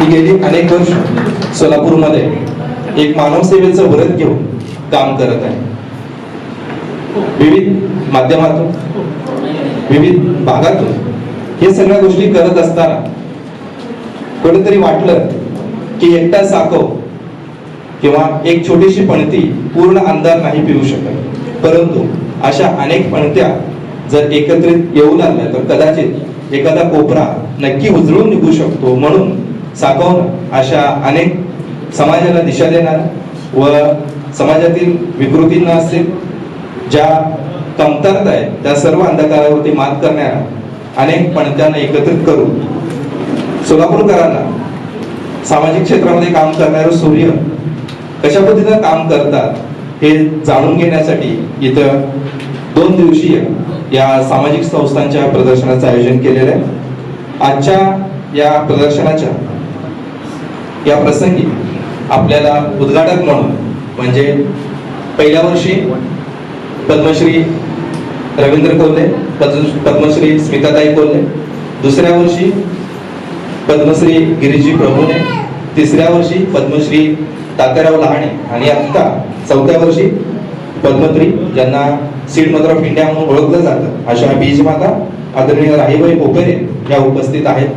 की गेली अनेक वर्ष सोलापूरमध्ये एक मानव सेवेचं व्रत घेऊन काम करत आहे. विविध माध्यमातून विविध भागातून हे सगळ्या गोष्टी करत असताना कुठेतरी वाटलं की एकटा साकव किंवा एक छोटीशी पणती पूर्ण अंधार नाही पिऊ शकत, परंतु अशा अनेक पणत्या जर एकत्रित येऊ लागल्या तर कदाचित एखादा कोपरा नक्की उजळून निघू शकतो. म्हणून साकवनं अशा अनेक समाजाला दिशा देणार व समाजातील विकृतींना असेल, ज्या कमतरता आहेत त्या सर्व अंधकारावरती मात करणाऱ्या अनेक पणत्यांना एकत्रित करून सोलापूरकरांना सामाजिक क्षेत्रामध्ये काम करणारे सूर्य कशा पद्धतीनं काम करतात हे जाणून घेण्यासाठी इथं 2 दिवसीय या सामाजिक संस्थांच्या प्रदर्शनाचं आयोजन केलेलं आहे. आजच्या या प्रदर्शनाच्या या प्रसंगी आपल्याला उद्घाटक म्हणून म्हणजे पहिल्या वर्षी पद्मश्री रवींद्र कोल्हे, पद्मश्री स्मिताताई कोल्हे, दुसऱ्या वर्षी पद्मश्री गिरीजी प्रभूने, तिसऱ्या वर्षी पद्मश्री तात्याराव लहाणे आणि आता 4थ्या वर्षी पद्मश्री ज्यांना सीड मदर ऑफ इंडिया म्हणून ओळखलं जातं अशा बीज माता आदरणीय राहीबाई पोपेरे या उपस्थित आहेत.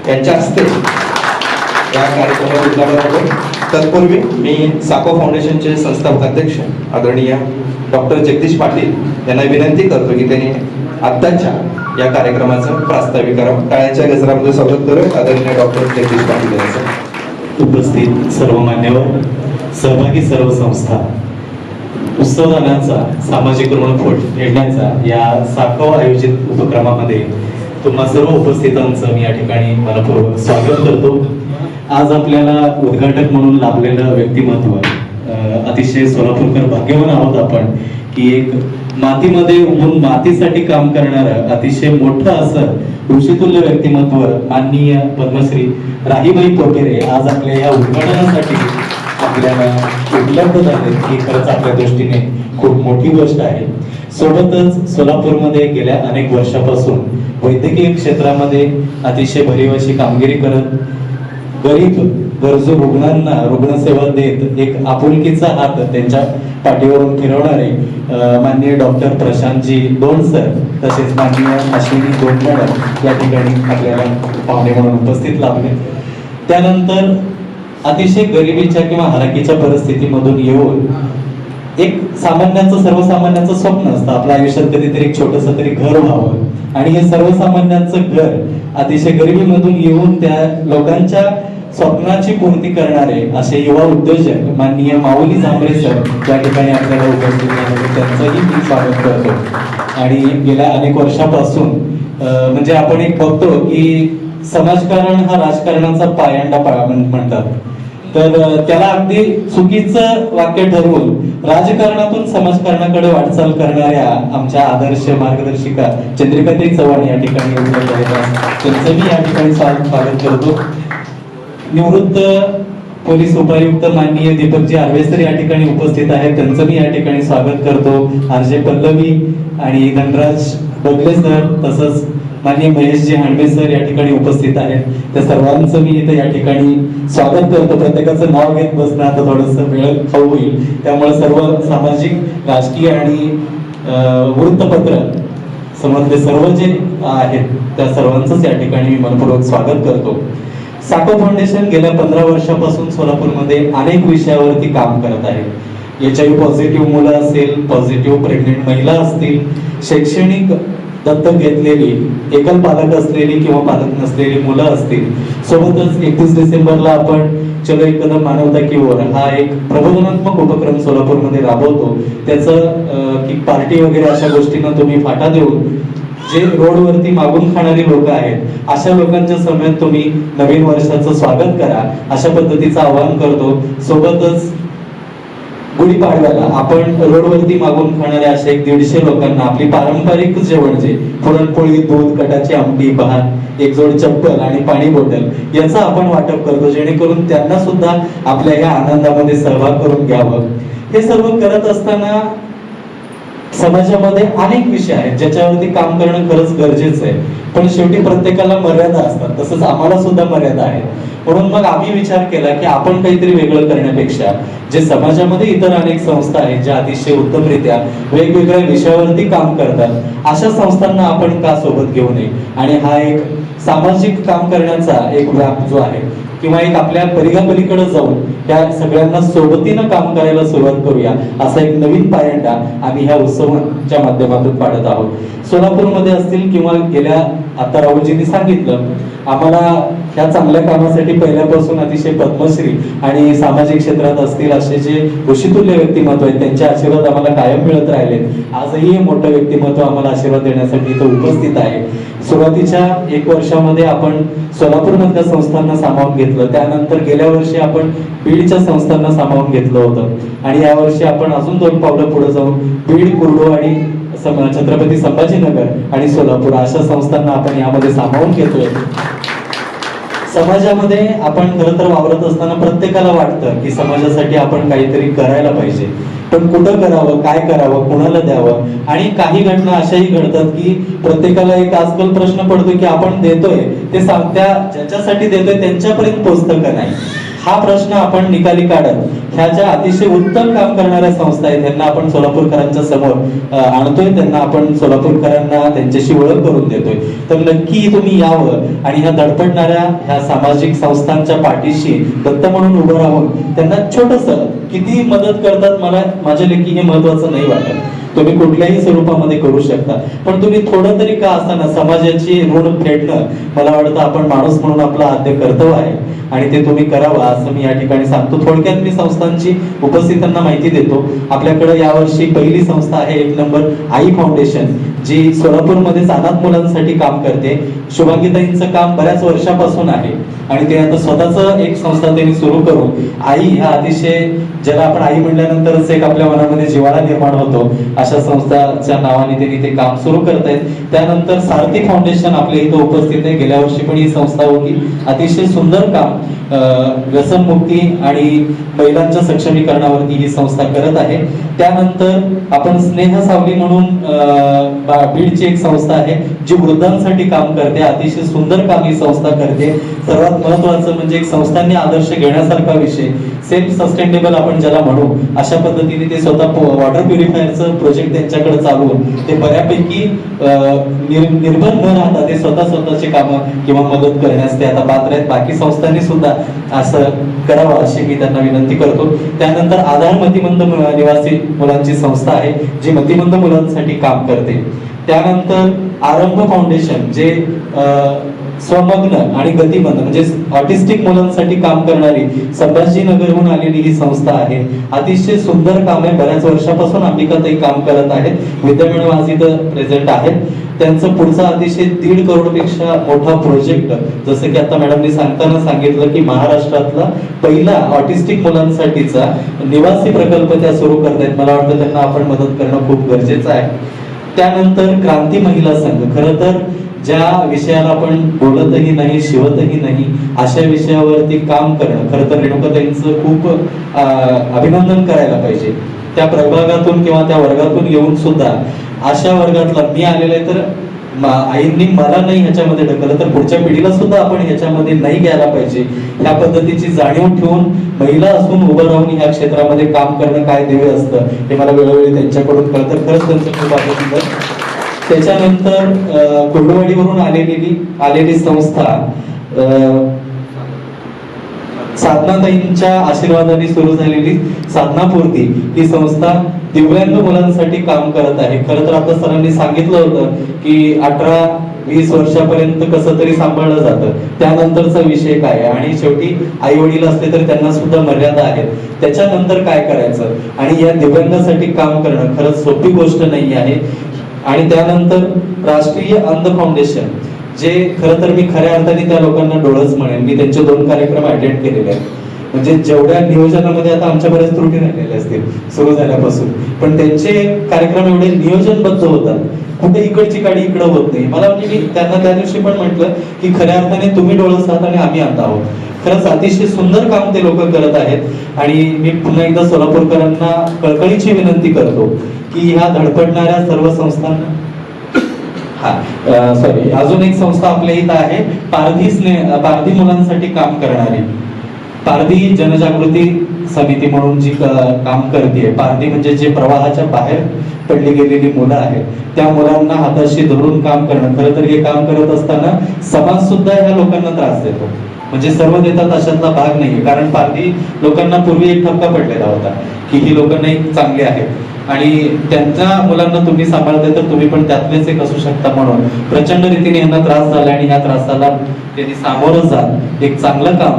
त्यांच्या हस्ते या कार्यक्रमात उद्घाटन होतं. तत्पूर्वी मी साको फाउंडेशनचे संस्थापक अध्यक्ष आदरणीय डॉक्टर जगदीश पाटील यांना विनंती करतो की त्यांनी आत्ताच्या या कार्यक्रमाचं प्रास्ताविक करावं. टाळ्यांच्या गजरामध्ये स्वागत करूया आदरणीय डॉक्टर जगदीश पाटील यांचं. उपस्थित सर्व मान्यवर, सहभागी सर्व संस्था, उत्सवदानाचा सामाजिक ऋण फेडण्याचा या साकव आयोजित उपक्रमामध्ये तुम्हा सर्व उपस्थितांचं मी या ठिकाणी मनपूर्वक स्वागत करतो. आज आपल्याला उद्घाटक म्हणून लाभलेलं व्यक्तिमत्व, अतिशय सोलापूरकर भाग्यवान आहोत आपण की एक मातीमध्ये उभून मातीसाठी काम करणारं अतिशय मोठं असं ऋषितुल्य व्यक्तिमत्व माननीय पद्मश्री राहीबाई पोपेरे आज आपल्या या उद्घाटनासाठी आपल्याला उपलब्ध झाले ही खरंच आपल्या दृष्टीने खूप मोठी गोष्ट आहे. सोबतच सोलापूरमध्ये गेल्या अनेक वर्षापासून वैद्यकीय क्षेत्रामध्ये अतिशय भरीव अशी कामगिरी करत गरीब गरजू रुग्णांना रुग्णसेवा देत एक आपुलकीचा हात त्यांच्या पाठीवरून फिरवणारे माननीय डॉक्टर प्रशांतजी दोंड सर तसेच माननीय अश्विनी दोंड मॅडम या ठिकाणी आपल्याला पाहुणे म्हणून उपस्थित लाभले. त्यानंतर अतिशय गरिबीच्या किंवा हलाखीच्या परिस्थितीमधून येऊन एक सामान्यांचं सर्वसामान्यांचं स्वप्न असतं आपल्या आयुष्यात कधीतरी एक छोटस तरी घर व्हावं आणि हे सर्वसामान्यांचं घर अतिशय गरिबीमधून येऊन त्या लोकांच्या स्वप्नाची पूर्ती करणारे असे युवा उद्योजक माननीय माऊली झांबरे सर या ठिकाणी आपल्याला उपस्थित झाले, त्यांचंही मी स्वागत करतो. आणि गेल्या अनेक वर्षापासून म्हणजे आपण एक बघतो की समाजकारण हा राजकारणाचा पायंडा म्हणतात, तर त्याला अगदी चुकीचं वाक्य ठरवून राजकारणातून समाजकारणाकडे वाटचाल करणाऱ्या आमच्या आदर्श मार्गदर्शिका चंद्रिकाताई चव्हाण या ठिकाणी उपलब्ध आहेत, त्यांचं मी या ठिकाणी स्वागत करतो. निवृत्त पोलीस उपायुक्त माननीय दीपकजी आर्वेसर या ठिकाणी उपस्थित आहेत, त्यांचं मी या ठिकाणी स्वागत करतो. आरजे पल्लवी आणि धनराज बगले सर तसंच माननीय महेशजी हांडे सर या ठिकाणी उपस्थित आहेत, त्या सर्वांचं मी इथे या ठिकाणी स्वागत करतो. प्रत्येकाचं नाव घेत बसणं आता थोडंसं वेळ खाऊ होईल, त्यामुळे सर्व सामाजिक राजकीय आणि वृत्तपत्र समजले सर्व जे आहेत त्या सर्वांचंच या ठिकाणी मी मनपूर्वक स्वागत करतो. साको फाउंडेशन गेल्या 15 वर्षापासून सोलापूरमध्ये अनेक विषयावरती काम करत आहे. HIV पॉझिटिव्ह मुलं असेल, पॉझिटिव्ह प्रेग्नेंट महिला असतील, शैक्षणिक दत्तक घेतलेली एकल पालक असलेली किंवा पालक नसलेली मुलं असतील. सोबतच 31 डिसेंबरला आपण चलो एक कदम मानवता की ओर हा एक प्रबोधनात्मक उपक्रम सोलापूरमध्ये राबवतो. त्याचं किक पार्टी वगैरे अशा गोष्टींना तुम्ही फाटा देऊन जे रोडवरती मागून खाणारी लोक आहेत अशा लोकांच्या समेत तुम्ही नवीन वर्षाचं स्वागत करा अशा पद्धतीचं आवाहन करतो. सोबतच गुढीपाडव्याला आपण रोडवरती मागून खाणाऱ्या अशा 150 लोकांना आपली पारंपरिक जेवण जे पुरणपोळी, दूध, कटाची आमटी, भात, एक जोड चप्पल आणि पाणी बॉटल याचं आपण वाटप करतो, जेणेकरून त्यांना सुद्धा आपल्या या आनंदामध्ये सहभाग करून घ्यावं. हे सर्व करत असताना समाजामध्ये अनेक विषय आहेत ज्याच्यावरती काम करणं खरंच गरजेचं आहे, पण शेवटी प्रत्येकाला मर्यादा असतात, तसंच आम्हाला सुद्धा मर्यादा आहे. म्हणून मग आम्ही विचार केला की आपण काहीतरी वेगळं करण्यापेक्षा जे समाजामध्ये इतर अनेक संस्था आहेत ज्या अतिशय उत्तमरित्या वेगवेगळ्या विषयावरती काम करतात, अशा संस्थांना आपण का सोबत घेऊ नये आणि हा एक सामाजिक काम करण्याचा एक व्याप जो आहे किंवा एक आपल्या परिघापलीकडे जाऊन त्या सगळ्यांना सोबतीनं काम करायला सुरुवात करूया, असा एक नवीन पायंडा आम्ही ह्या उत्सवाच्या माध्यमातून पाडत आहोत. सोलापूरमध्ये असतील किंवा गेल्या आता राहुलजींनी सांगितलं, आम्हाला ह्या चांगल्या कामासाठी पहिल्यापासून अतिशय पद्मश्री आणि सामाजिक क्षेत्रात असतील असे जे ऋषितुल्य व्यक्तिमत्व आहेत त्यांचे आशीर्वाद आम्हाला कायम मिळत राहिले. आजही हे मोठं व्यक्तिमत्व आम्हाला आशीर्वाद देण्यासाठी इथं उपस्थित आहे. सुरुवातीच्या 1 वर्षामध्ये आपण सोलापूरमधल्या संस्थांना सामावून घेतलं, त्यानंतर गेल्या वर्षी आपण बीडच्या संस्थांना सामावून घेतलं होतं आणि यावर्षी आपण अजून 2 पावलं पुढे जाऊन बीड, कुर्डुवाडी, छत्रपती संभाजीनगर आणि सोलापूर अशा संस्थांना आपण यामध्ये सामावून घेतोय. समाजामध्ये आपण खरं तर वावरत असताना प्रत्येकाला वाटतं की समाजासाठी आपण काहीतरी करायला पाहिजे, पण कुठं करावं, काय करावं, कुणाला द्यावं. आणि काही घटना अशाही घडतात की प्रत्येकाला एक आजकाल प्रश्न पडतो की आपण देतोय ते त्या ज्याच्यासाठी देतोय त्यांच्यापर्यंत पोहोचतं का नाही, हा प्रश्न आपण निकाली काढत ह्या ज्या अतिशय उत्तम काम करणाऱ्या संस्था आहेत त्यांना आपण सोलापूरकरांच्या समोर आणतोय, त्यांना आपण सोलापूरकरांना त्यांच्याशी ओळख करून देतोय. तर नक्की तुम्ही यावं आणि ह्या धडपडणाऱ्या ह्या सामाजिक संस्थांच्या पाठीशी दत्त म्हणून उभं राहून त्यांना छोटंसं किती मदत करतात मला माझ्या लेखी हे महत्वाचं नाही वाटत. तुम्ही कुठल्याही स्वरूपामध्ये करू शकता, पण तुम्ही थोडं तरी का असताना समाजाची ऋण फेडणं मला वाटतं आपण माणूस म्हणून आपलं आद्य कर्तव्य आहे आणि ते तुम्ही करावं असं मी या ठिकाणी सांगतो. थोडक्यात मी संस्थांची उपस्थितांना माहिती देतो. आपल्याकडे यावर्षी पहिली संस्था आहे 1 नंबर आई फाउंडेशन, जी सोलापूरमध्ये अनाथ मुलांसाठी काम करते. शुभांगीताईंचं काम बऱ्याच वर्षापासून आहे आणि ते आता स्वतःच एक संस्था त्यांनी सुरू करून आई ह्या अतिशय ज्याला आपण आई म्हणल्यानंतरच एक आपल्या मनामध्ये जिव्हाळा निर्माण होतो अशा संस्थाच्या नावाने त्यांनी ते काम सुरू करत आहेत. त्यानंतर सारथी फाउंडेशन आपल्या इथं उपस्थित आहे. गेल्या वर्षी पण ही संस्था होती. अतिशय सुंदर काम व्यसनमुक्ती आणि महिलांच्या सक्षमीकरणावरती ही संस्था करत आहे. त्यानंतर आपण स्नेह सावली म्हणून बीडची एक संस्था आहे जी वृद्धांसाठी काम करते. अतिशय सुंदर काम ही संस्था करते. सर्वात महत्वाचं म्हणजे एक संस्थांनी आदर्श घेण्यासारखा विषय सेल्फ सस्टेनेबल आपण ज्याला म्हणू अशा पद्धतीने ते स्वतः वॉटर प्युरिफायरचं प्रोजेक्ट त्यांच्याकडे चालवून ते बऱ्यापैकी निर्भर न राहता ते स्वतःची कामं किंवा मदत करण्यास ते आता पात्र आहेत. बाकी संस्थांनी सुद्धा असं करावं अशी मी त्यांना विनंती करतो. त्यानंतर आधार मतिमंद निवासी मुलांची संस्था आहे जी मतिमंद मुलांसाठी काम करते. त्यानंतर आरंभ फाउंडेशन जे स्वमग्न आणि गतिमंद म्हणजे ऑटिस्टिक मुलांसाठी काम करणारी संभाजीनगरहून आलेली ही संस्था आहे. अतिशय सुंदर काम आहे. बऱ्याच वर्षापासून अंबिकाताई काम करत आहेत. विद्या मॅडम आज इथं प्रेझेंट आहेत. त्यांचं पुढचा अतिशय 1.5 करोडपेक्षा मोठा प्रोजेक्ट, जसं की आता मॅडमनी सांगताना सांगितलं की महाराष्ट्रातला पहिला ऑटिस्टिक मुलांसाठीचा निवासी प्रकल्प त्या सुरू करतायत. मला वाटतं त्यांना आपण मदत करणं खूप गरजेचं आहे. त्यानंतर क्रांती महिला संघ, खरं तर ज्या विषयाला आपण बोलतही नाही शिवतही नाही अशा विषयावरती काम करणं खरं तर रेणुकाताईंचं खूप अभिनंदन करायला पाहिजे. त्या प्रभागातून किंवा त्या वर्गातून येऊन सुद्धा अशा वर्गातला मी आलेला आहे तर आईंनी मला नाही ह्याच्यामध्ये ढकललं तर पुढच्या पिढीला सुद्धा आपण ह्याच्यामध्ये नाही घ्यायला पाहिजे. ह्या पद्धतीची जाणीव ठेवून महिला असून उभं राहून ह्या क्षेत्रामध्ये काम करणं काय दिव्य असतं हे मला वेळोवेळी त्यांच्याकडून कळतं. खरंच त्यांचं खूप अभिनंदन. त्याच्यानंतर कुर्डुवाडीवरून आलेली संस्था साधनाताईंच्या आशीर्वादाने सुरू झालेली साधनापूर्ती ही संस्था दिव्यांग मुलांसाठी काम करत आहे. खरं तर आता सरांनी सांगितलं होतं की 18-20 वर्षापर्यंत कसं तरी सांभाळलं जातं, त्यानंतरचा विषय काय आणि शेवटी आई वडील असले तर त्यांना सुद्धा मर्यादा आहेत. त्याच्यानंतर काय करायचं आणि या दिव्यांगासाठी काम करणं खरंच सोपी गोष्ट नाही आहे. आणि त्यानंतर राष्ट्रीय अंध फाउंडेशन जे खरं तर मी खऱ्या अर्थाने त्या लोकांना डोळस म्हणेन. मी त्यांचे 2 कार्यक्रम अटेंड केलेले आहेत. म्हणजे जेवढ्या नियोजनामध्ये आता आमच्या बऱ्याच त्रुटी राहिलेल्या असतील सुरू झाल्यापासून, पण त्यांचे कार्यक्रम एवढे नियोजनबद्ध होतात, कुठे इकडची काडी इकडं होत नाही. मला म्हणजे मी त्यांना त्या दिवशी पण म्हटलं की खऱ्या अर्थाने तुम्ही डोळस आहात आणि आम्ही अंध आहोत. खरंच अतिशय सुंदर काम ते लोक करत आहेत आणि मी पुन्हा एकदा सोलापूरकरांना कळकळीची विनंती करतो की ह्या धडपडणाऱ्या सर्व संस्थांना सॉरी अजून एक संस्था आपल्या इथं आहे पारधी मुलांसाठी काम करणारी पारधी जनजागृती समिती म्हणून जी काम करते. पारधी म्हणजे जे प्रवाहाच्या बाहेर पडली गेलेली मुलं आहेत त्या मुलांना हाताशी धरून काम करणं. खरं तर हे काम करत असताना समाज सुद्धा ह्या लोकांना त्रास देतो. म्हणजे सर्व देतात अशातला भाग नाहीये. कारण पारधी लोकांना पूर्वी एक ठपका पडलेला होता की ही लोक नाही चांगली आहेत आणि त्यांच्या मुलांना तुम्ही सांभाळताय तर तुम्ही पण त्यातलेच एक असू शकता. म्हणून प्रचंड रीतीने यांना त्रास झाला आणि या त्रासाला त्यांनी सामोरं जात एक चांगलं काम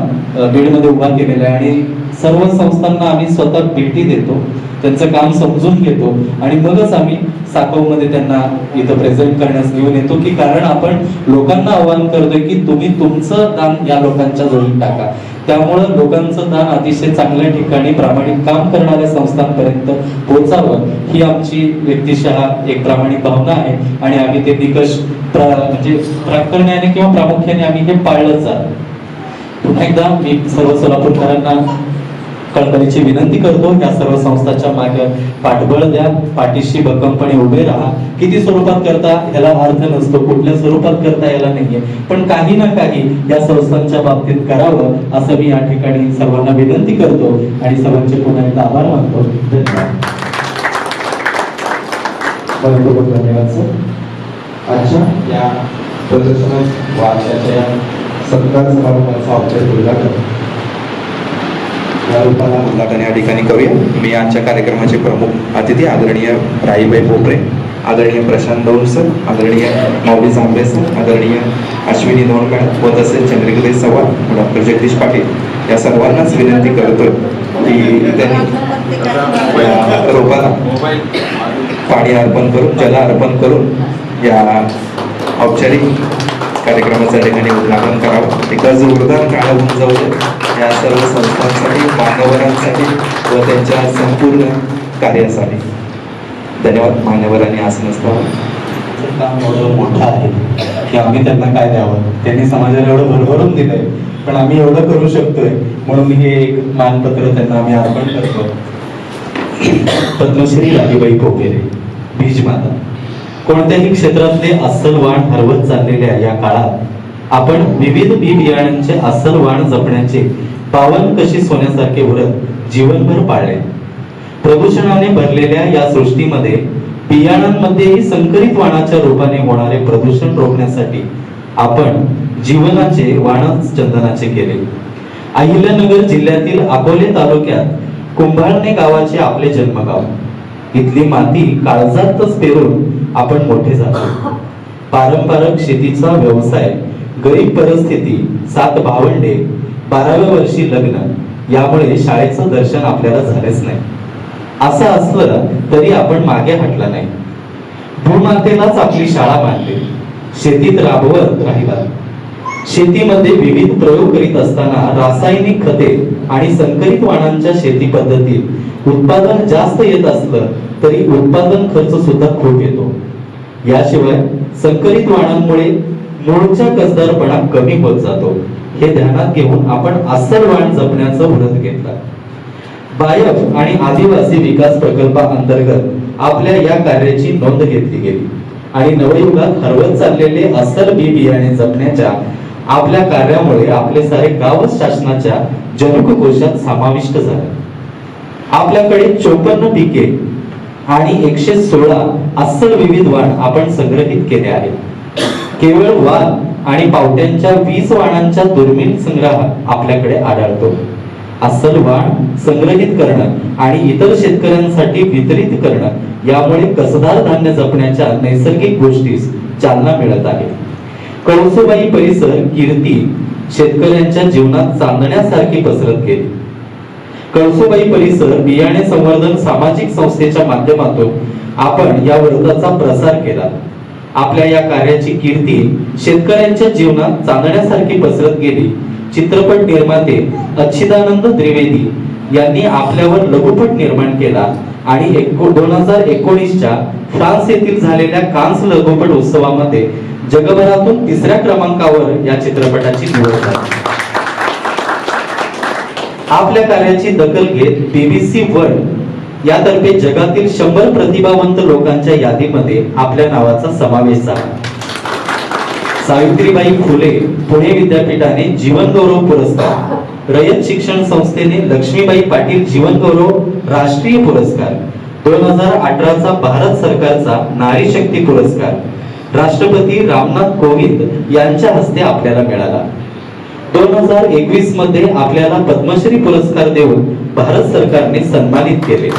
बीडमध्ये उभा केलेलं आहे. आणि सर्व संस्थांना आम्ही स्वतः भेटी देतो, त्यांचं काम समजून घेतो आणि मगच आम्ही साकवमध्ये त्यांना इथं प्रेझेंट करण्यास घेऊन येतो की कारण आपण लोकांना आवाहन करतोय की तुम्ही तुमचं दान या लोकांच्या जोडीत टाका. त्यामुळं लोकांचं दान अतिशय चांगल्या ठिकाणी प्रामाणिक काम करणाऱ्या संस्थांपर्यंत पोहोचावं ही आमची व्यक्तिशः एक प्रामाणिक भावना आहे आणि आम्ही ते निकष म्हणजे प्राधान्याने किंवा प्रामुख्याने आम्ही हे पाळलं जात. पुन्हा एकदा मी सर्व सोलापूरकरांना कळकळीची विनंती करतो या सर्व संस्थांच्या मागे पाठबळ द्या, पाठीशी भक्कमपणे उभे राहा. किती स्वरूपात करता याला अर्थ नसतो, कुठल्या स्वरूपात करता याला नाहीये, पण काही ना काही या संस्थांच्या बाबतीत करावं असं मी या ठिकाणी सर्वांना विनंती करतो आणि सर्वांचे पुन्हा एकदा आभार मानतो. धन्यवाद. धन्यवाद सर. आजच्या या प्रदर्शनात वारशाच्या सत्कार समारंभाचा औपचारिक उद्घाटन या ठिकाणी करूया. मी आजच्या कार्यक्रमाचे प्रमुख अतिथी आदरणीय राईबाई पोपरे, आदरणीय प्रशांत दौंड सर, आदरणीय माऊली जांभे सर, आदरणीय अश्विनी दौंड मॅडम व तसेच चंद्रिकाताई चव्हाण, डॉक्टर जगदीश पाटील या सर्वांनाच विनंती करतो की त्यांनी रोपाला पाणी अर्पण करून जल अर्पण करून या औपचारिक कार्यक्रमाच्या ठिकाणी उद्घाटन करावं. एका जोरदार काळ होऊन जाऊ या सर्व संस्थांसाठी, मान्यवरांसाठी व त्यांच्या संपूर्ण कार्यासाठी. धन्यवाद. मान्यवरांनी आसनस्थान काम एवढं मोठं आहे की आम्ही त्यांना काय द्यावं. त्यांनी समाजाला एवढं भरभरून दिलंय पण आम्ही एवढं करू शकतोय म्हणून हे एक मानपत्र त्यांना आम्ही अर्पण करतो. पद्मश्री राहीबाई पोपेरे, बीजमाता. कोणत्याही क्षेत्रातले अस्सल वाण हरवत चाललेल्या या काळात आपण विविध बी बियाण्यांचे अस्सल वाण जपण्याचे पावन कशी सोन्यासारखे व्रत जीवनभर पाळले. प्रदूषणाने भरलेल्या या सृष्टीमध्ये बियाणांमध्येही संकरित वाणाच्या रूपाने होणारे प्रदूषण रोखण्यासाठी आपण जीवनाचे वाणच चंदनाचे केले. अहिल्यानगर जिल्ह्यातील अकोले तालुक्यात कुंभारणे गावाचे आपले जन्मगाव. इथली माती काळजातच पेरून आपण मोठे झालो. पारंपरिक शेतीचा व्यवसाय, गरीब परिस्थिती, 7 भावंडे, 12व्या वर्षी लग्न, यामुळे शाळेचं दर्शन आपल्याला झालेच नाही. असं असलं तरी आपण मागे हटला नाही. भूमातेलाच आपली शाळा मानली, शेतीत राबवत राहिला. शेतीमध्ये विविध प्रयोग करीत असताना रासायनिक खते आणि संकरित वाणांच्या शेती पद्धतीत उत्पादन जास्त येत असलं तरी उत्पादन खर्च सुद्धा खूप येतो. याशिवाय संकरित वाणांमुळे मूळचा कसदारपणा कमी होत जातो. हे ध्यानात घेऊन आपण अस्सल वाण जपण्याचं व्रत घेतलं. बायफ आणि आदिवासी विकास प्रकल्पाअंतर्गत आपल्या या कार्याची नोंद घेतली गेली आणि नवयुगात हरवत चाललेले अस्सल बी बियाणे जपण्याच्या आपल्या कार्यामुळे आपले सारे गावच शासनाच्या जनुक कोशात समाविष्ट झाले. आपल्याकडे 54 पिके आणि 116 अस्सल विविध वाण आपण संग्रहित केले आहेत. केवळ वाण आणि पावट्यांच्या 20 वाणांच्या दुर्मिळ संग्रह आपल्याकडे आढळतो. अस्सल वाण संग्रहित करणं आणि इतर शेतकऱ्यांसाठी वितरित करणं यामुळे कसदार धान्य जपण्याच्या नैसर्गिक गोष्टीस चालना मिळत आहे. कळसुबाई परिसर कीर्ती शेतकऱ्यांच्या जीवनात चांदण्यासारखी पसरत गेली. कळसुबाई परिसर बियाणे संवर्धन सामाजिक संस्थेच्या माध्यमातून आपण या व्रताचा प्रसार केला. आपल्या या कार्याची कीर्ती शेतकऱ्यांच्या जीवनात चांदण्यासारखी पसरत गेली. चित्रपट निर्माते अच्छिदानंद द्विवेदी यांनी आपल्यावर लघुपट निर्माण केला आणि 2019च्या फ्रान्स येथील झालेल्या कान्स लघुपट उत्सवामध्ये जगभरातून 3ऱ्या क्रमांकावर या चित्रपटाची निवड झाली. आपल्या कार्याची दखल घेत BBC वर्ल्ड यातर्फे जगातील 100 प्रतिभावंत लोकांच्या यादीमध्ये आपल्या नावाचा समावेश झाला. सावित्रीबाई फुले पुणे विद्यापीठाने जीवन गौरव पुरस्कार, रयत शिक्षण संस्थेने लक्ष्मीबाई पाटील जीवन गौरव राष्ट्रीय पुरस्कार, 2018चा भारत सरकारचा नारी शक्ती पुरस्कार राष्ट्रपती रामनाथ कोविंद यांच्या हस्ते आपल्याला मिळाला. 2021 मध्ये आपल्याला पद्मश्री पुरस्कार देऊन भारत सरकारने सन्मानित केले.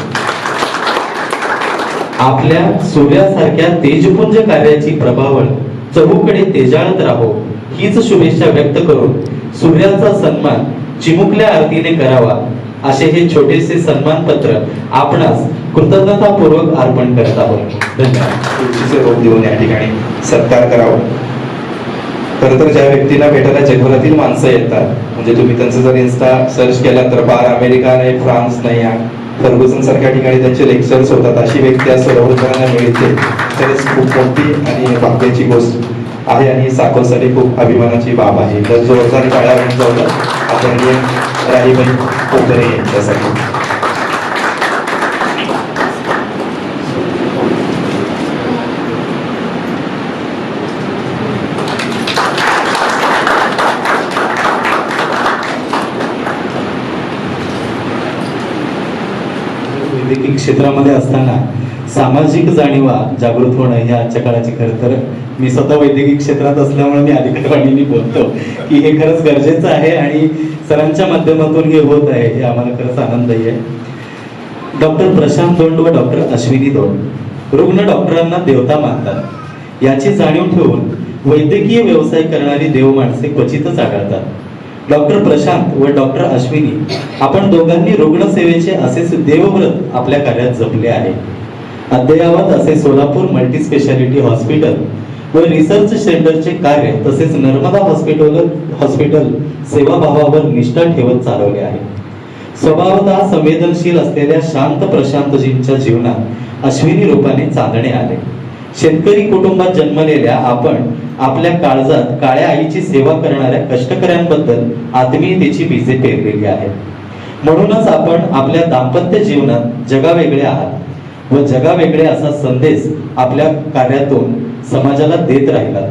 आपल्या सूर्यासारख्या तेजपुंज कार्याची प्रभावळ चहूकडे तेजाळत राहो हीच शुभेच्छा व्यक्त करून सूर्याचा सन्मान चिमुकल्या आरतीने करावा असे हे छोटेसे सन्मानपत्र आपणास कृतज्ञतापूर्वक अर्पण करत आहोत. धन्यवाद. तुळशीचे रोप देऊन या ठिकाणी सत्कार करावा. खरं तर ज्या व्यक्तींना भेटायला जगभरातील माणसं येतात, म्हणजे तुम्ही त्यांचं जर इन्स्टा सर्च केला तर फार अमेरिका नाही, फ्रान्स नाही, फर्ग्युसन सारख्या ठिकाणी त्यांचे लेक्चर्स होतात. अशी व्यक्ती आज सरोवरकरांना मिळते खरंच खूप मोठी आणि भाग्याची गोष्ट आहे आणि साकोसाठी खूप अभिमानाची बाब आहे. तर जोरदार टाळ्या वाजवतात आदरणीय राहीबाई कोकरे यांच्यासाठी. वैद्यकीय क्षेत्रामध्ये असताना सामाजिक जाणीवा जागृत होणं हे आजच्या काळाची खरं तर मी स्वतः वैद्यकीय क्षेत्रात असल्यामुळे मी अधिकारवाणीने बोलतो की हे खरंच गरजेचं आहे आणि सरांच्या माध्यमातून हे होत आहे हे आम्हाला खरंच आनंददायी आहे. डॉक्टर प्रशांत दोंड व डॉक्टर अश्विनी दोंड रुग्ण डॉक्टरांना देवता मानतात. याची जाणीव ठेवून वैद्यकीय व्यवसाय करणारी देव माणसे क्वचितच आढळतात. डॉक्टर प्रशांत व डॉक्टर अश्विनी आपण दोघांनी रुग्णसेवेचे असेच देवव्रत आपल्या कार्यात जपले आहे. अद्ययावत असे सोलापूर मल्टी स्पेशालिटी हॉस्पिटल व रिसर्च सेंटरचे कार्य तसेच नर्मदा हॉस्पिटल सेवाभावावर निष्ठा ठेवत चालवले आहे. स्वभावतः संवेदनशील असलेल्या शांत प्रशांतजींच्या जीवनात अश्विनी रूपाने चांदणे आले. शेतकरी कुटुंबात जन्मलेल्या आपण आपल्या काळजात काळ्या आईची सेवा करणाऱ्या कष्टकऱ्यांबद्दल आत्मीयतेची बीजे पेरलेली आहेत. म्हणूनच आपण आपल्या दाम्पत्य जीवनात जगावेगळे आहात व जगावेगळे असा संदेश आपल्या कार्यातून समाजाला देत राहिलात.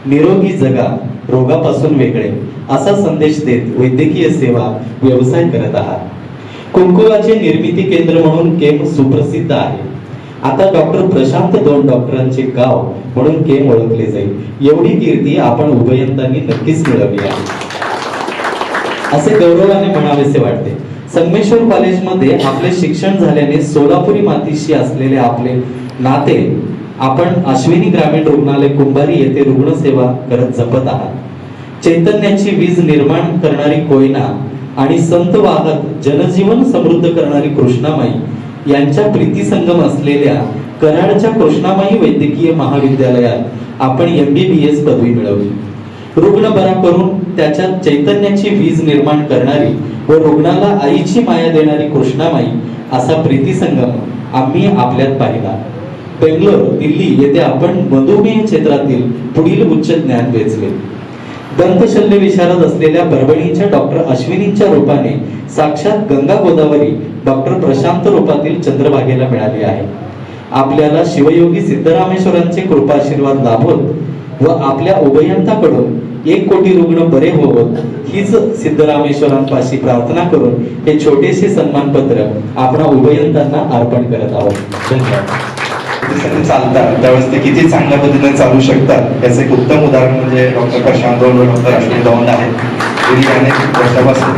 निरोगी जगा, रोगापासून वेगळे असा संदेश देत वैद्यकीय सेवा व्यवसाय करत आहात. कुंकुवाचे निर्मिती केंद्र म्हणून केम सुप्रसिद्ध आहे. आता डॉक्टर प्रशांत दोंड डॉक्टरांचे गाव म्हणून केम ओळखले जाईल. एवढी कीर्ती आपण उभयंतांनी नक्कीच मिळवली आहे असे गौरवाने म्हणावेसे वाटते. संगमेश्वर कॉलेजमध्ये आपले शिक्षण झाल्याने सोलापुरी मातीशी असलेले आपले नाते आपण अश्विनी ग्रामीण रुग्णालय कुंभारी येथे रुग्णसेवा करत जपत आहात. चैतन्याची वीज निर्माण करणारी कोयना आणि संत वाहक जनजीवन समृद्ध करणारी कृष्णामाई यांच्या प्रीतिसंगम असलेल्या कराडच्या कृष्णामाई वैद्यकीय महाविद्यालयात आपण MBBS पदवी मिळवली. रुग्ण बरा करून त्याच्या चैतन्याची वीज निर्माण करणारी व रुग्णाला आईची माया देणारी कृष्णामाई असा प्रीतिसंगम आम्ही आपल्यात पाहिला. बेंगलोर, दिल्ली येथे आपण मधुमेह क्षेत्रातील पुढील उच्च ज्ञान वेचले. दंतशल्य विशारद असलेल्या परभणीच्या डॉक्टर अश्विनींच्या रूपाने साक्षात गंगा गोदावरी डॉक्टर प्रशांत रूपातील चंद्रभागेला मिळाली आहे. आपल्याला शिवयोगी सिद्धरामेश्वरांचे कृपाशीर्वाद लाभोत व आपल्या उभयंताकडून 1 कोटी रुग्ण बरे होवोत हीच सिद्धरामेश्वरांपाशी प्रार्थना करून हे छोटेसे सन्मानपत्र आपण उभयंतांना अर्पण करत आहोत. धन्यवाद. चालतात त्यावेळेस ते किती चांगल्या पद्धतीने चालू शकतात याचं एक उत्तम उदाहरण म्हणजे डॉक्टर प्रशांत दोंड व डॉक्टर अश्विनी दोंड आहे. गेली अनेक वर्षापासून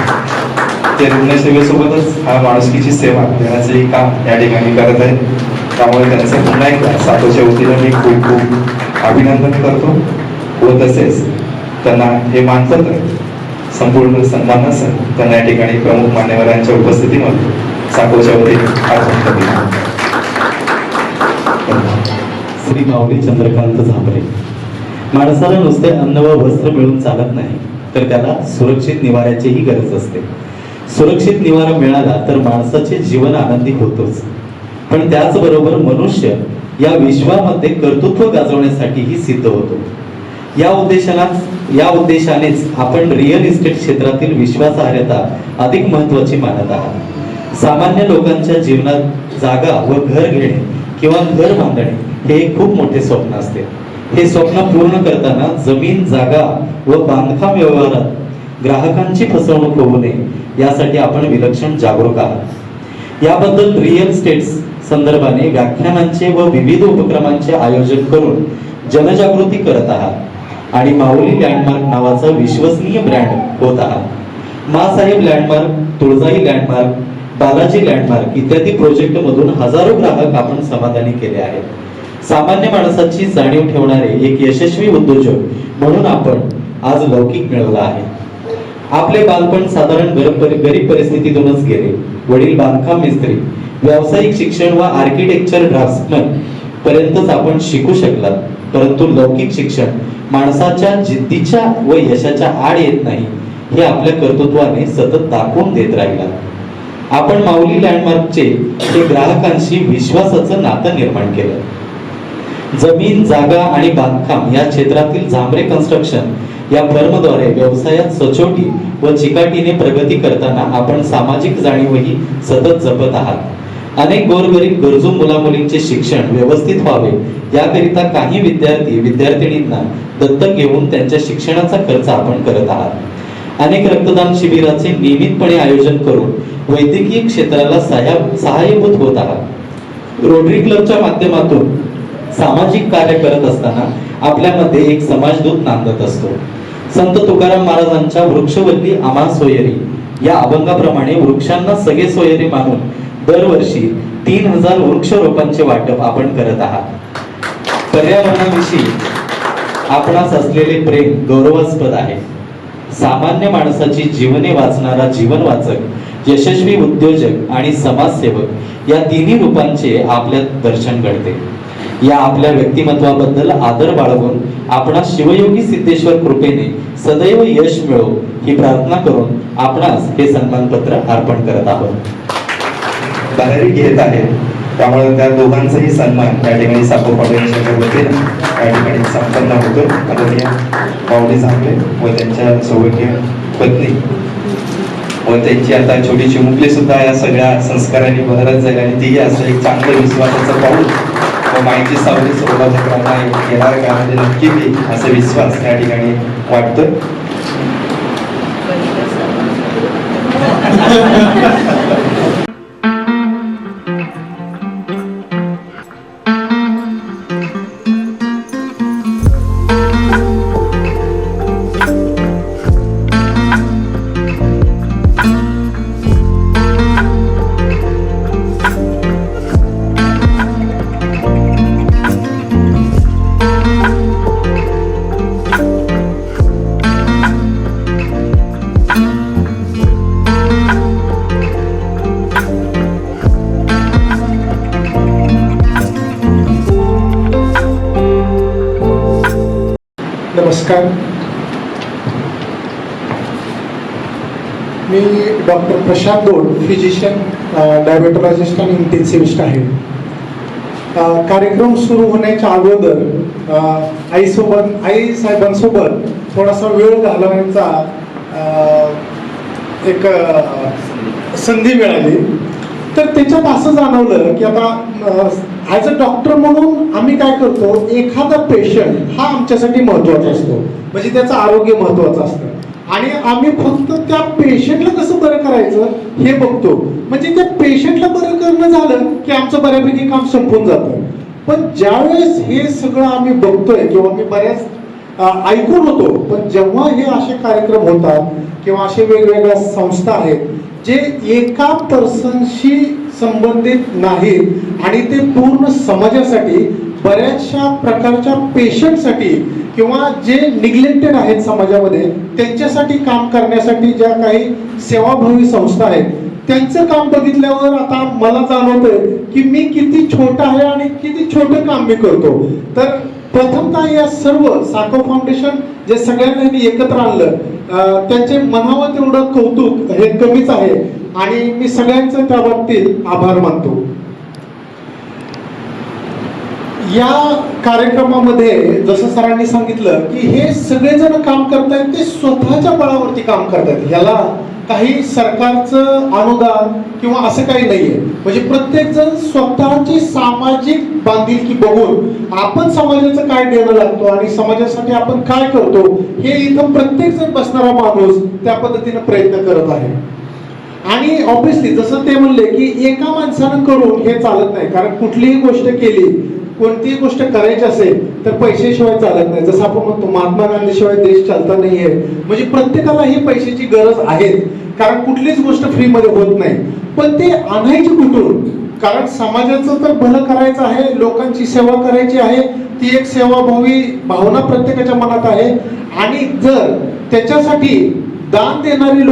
ते रुग्णसेवेसोबतच हा माणुसकीची सेवा देण्याचंही काम या ठिकाणी करत आहे. त्यामुळे त्यांचं पुन्हा एकदा सातोच्या वतीनं मी खूप खूप अभिनंदन करतो व तसेच त्यांना हे मानपत्र संपूर्ण सन्मानासह त्यांना या ठिकाणी प्रमुख मान्यवरांच्या उपस्थितीमध्ये साकोच्या वतीने अर्पण करतो. श्री माऊली चंद्रकांत झांबरे. माणसाला नुसते अन्न व वस्त्र मिळून चालत नाही तर त्याला सुरक्षित निवाऱ्याचीही गरज असते. सुरक्षित निवारा मिळाला तर माणसाचे जीवन आनंदी होतोच, पण त्याचबरोबर मनुष्य या विश्वामध्ये कर्तृत्व गाजवण्यासाठीही सिद्ध होतो. या उद्देशाने या उद्देशानेच आपण रिअल इस्टेट क्षेत्रातील विश्वासार्हता अधिक महत्वाची मानत आहात. सामान्य लोकांच्या जीवनात जागा व घर घेणे किंवा घर बांधणे हे एक खूप मोठे स्वप्न असते. हे स्वप्न पूर्ण करताना जमीन, जागा व बांधकाम व्यवहारात ग्राहकांची फसवणूक होऊ नये यासाठी आपण विलक्षण जागरूक आहात. याबद्दल रिअल इस्टेट संदर्भाने व्याख्यानांचे व विविध उपक्रमांचे आयोजन करून जनजागृती करत आहात आणि माऊली लँडमार्क नावाचा विश्वसनीय ब्रँड होत आहात. Masaheb landmark, Tuljai landmark, Balaji landmark इत्यादी प्रोजेक्ट मधून हजारो ग्राहक आपण समाधानी केले आहेत. सामान्य माणसाची जाणीव ठेवणारे एक यशस्वी उद्योजक म्हणून आपण आज लौकिक मिळवला आहे. आपले बालपण साधारण गरीब परिस्थितीतूनच गेले. वडील बांधकाम मिस्त्री, व्यावसायिक शिक्षण व आर्किटेक्चर ड्राफ्ट्समन पर्यंतच आपण शिकू शकलात. परंतु लौकिक शिक्षण माणसाच्या जिद्दीच्या व यशाच्या आड येत नाही हे आपल्या कर्तृत्वाने सतत दाखवून देत राहिला. आपण माऊली लँडमार्कचे हे ग्राहकांशी विश्वासाचं नातं निर्माण केलं. जमीन, जागा आणि बांधकाम या क्षेत्रातील झांबरे कन्स्ट्रक्शन या फर्मद्वारे व्यवसायात सचोटी व चिकाटीने प्रगती करताना आपण सामाजिक जाणीवही सतत जपत आहात. अनेक गोरगरीब गरजू मुलामुलींचे शिक्षण व्यवस्थित व्हावे याकरिता काही विद्यार्थिनींना दत्तक घेऊन त्यांच्या शिक्षणाचा खर्च आपण करत आहात. अनेक रक्तदान शिबिराचे नियमितपणे आयोजन करून वैद्यकीय क्षेत्राला सहाय्यभूत होत आहात. रोटरी क्लबच्या माध्यमातून सामाजिक कार्य करत असताना आपल्यामध्ये एक समाजदूत नांदत असतो. संत तुकाराम महाराजांच्या वृक्षवल्ली आम्हा सोयरी या अभंगाप्रमाणे वृक्षांना सगळे सोयरी मानून दरवर्षी 3000 वृक्ष रोपांचे वाटप आपण करत आहात. पर्यावरणाविषयी आपणास असलेले प्रेम गौरवास्पद आहे. सामान्य माणसाची जीवने वाचणारा जीवन वाचक, यशस्वी उद्योजक आणि समाजसेवक या तिन्ही रूपांचे आपल्यात दर्शन घडते. या आपल्या व्यक्तिमत्वाबद्दल आदर बाळगून आपणास शिवयोगी सिद्धेश्वर कृपेने सदैव यश मिळो ही प्रार्थना करून आपणास हे सन्मानपत्र अर्पण करत आहोत. बाहेर घेत आहेत, त्यामुळे त्या दोघांचाही सन्मान त्या ठिकाणी साको फाउंडेशनच्या वतीने त्या ठिकाणी संपन्न होतो. आदरणीय माऊली झांबरे व त्यांच्या सौभाग्य पत्नी व त्यांची आता छोटीशी मुकली सुद्धा या सगळ्या संस्कारांनी बहरत जाईल आणि तीही असं एक चांगलं विश्वासाचं पाऊल व माहिती सावली सोबत येणाऱ्या काळामध्ये नक्की येईल असा विश्वास त्या ठिकाणी वाटतोय. नमस्कार, मी डॉक्टर प्रशांत दोड, फिजिशियन, डायबेटोलॉजिस्ट आणि इंटेन्सिव्हिस्ट आहे. कार्यक्रम सुरू होण्याच्या अगोदर आई साहेबांसोबत थोडासा वेळ घालवण्याचा एक संधी मिळाली. तर त्याच्यात असं जाणवलं की आता ॲज अ डॉक्टर म्हणून आम्ही काय करतो, एखादा पेशंट हा आमच्यासाठी महत्त्वाचा असतो, म्हणजे त्याचं आरोग्य महत्त्वाचं असतं आणि आम्ही फक्त त्या पेशंटला कसं बरं करायचं हे बघतो. म्हणजे त्या पेशंटला बरं करणं झालं की आमचं बऱ्यापैकी काम संपून जातं. पण ज्यावेळेस हे सगळं आम्ही बघतोय किंवा मी बऱ्याच ऐकून होतो, पण जेव्हा हे असे कार्यक्रम होतात किंवा असे वेगवेगळ्या संस्था आहेत जे एका पर्सनशी संबंधित नाहीत आणि ते पूर्ण समाजासाठी, बऱ्याचशा प्रकारच्या पेशंटसाठी किंवा जे निग्लेक्टेड आहेत समाजामध्ये त्यांच्यासाठी काम करण्यासाठी ज्या काही सेवाभावी संस्था आहेत त्यांचं काम बघितल्यावर आता मला जाणवतंय की मी किती छोटा आहे आणि किती छोटं काम मी करतो. तर प्रथमतः या सर्व साको फाउंडेशन जे सगळ्यांनी एकत्र आणलं त्यांचे म्हणावं तेवढं कौतुक हे कमीच आहे आणि मी सगळ्यांचं त्या बाबतीत आभार मानतो. या कार्यक्रमामध्ये जसं सरांनी सांगितलं की हे सगळेजण काम करतायत ते स्वतःच्या बळावरती काम करतायत, याला काही सरकारचं अनुदान किंवा असं काही नाहीये. म्हणजे प्रत्येक जण स्वतःची सामाजिक बांधिलकी बघून आपण समाजाचं काय देणं लागतो आणि समाजासाठी आपण काय करतो हे इथं प्रत्येक जण बसणारा माणूस त्या पद्धतीने प्रयत्न करत आहे. आणि ऑब्विसली जसं ते म्हणले की एका माणसानं करून हे चालत नाही, कारण कुठलीही गोष्ट केली, कोणतीही गोष्ट करायची असेल तर पैशाशिवाय चालत नाही. जसं आपण म्हणतो महात्मा गांधी शिवाय देश चालता नाहीये, म्हणजे प्रत्येकाला ही पैशाची गरज आहे, कारण कुठलीच गोष्ट फ्री मध्ये होत नाही. पण ते आणायची कुठून? कारण समाजाचं तर भलं करायचं आहे, लोकांची सेवा करायची आहे, ती एक सेवाभावी भावना प्रत्येकाच्या मनात आहे. आणि जर त्याच्यासाठी दान देणारी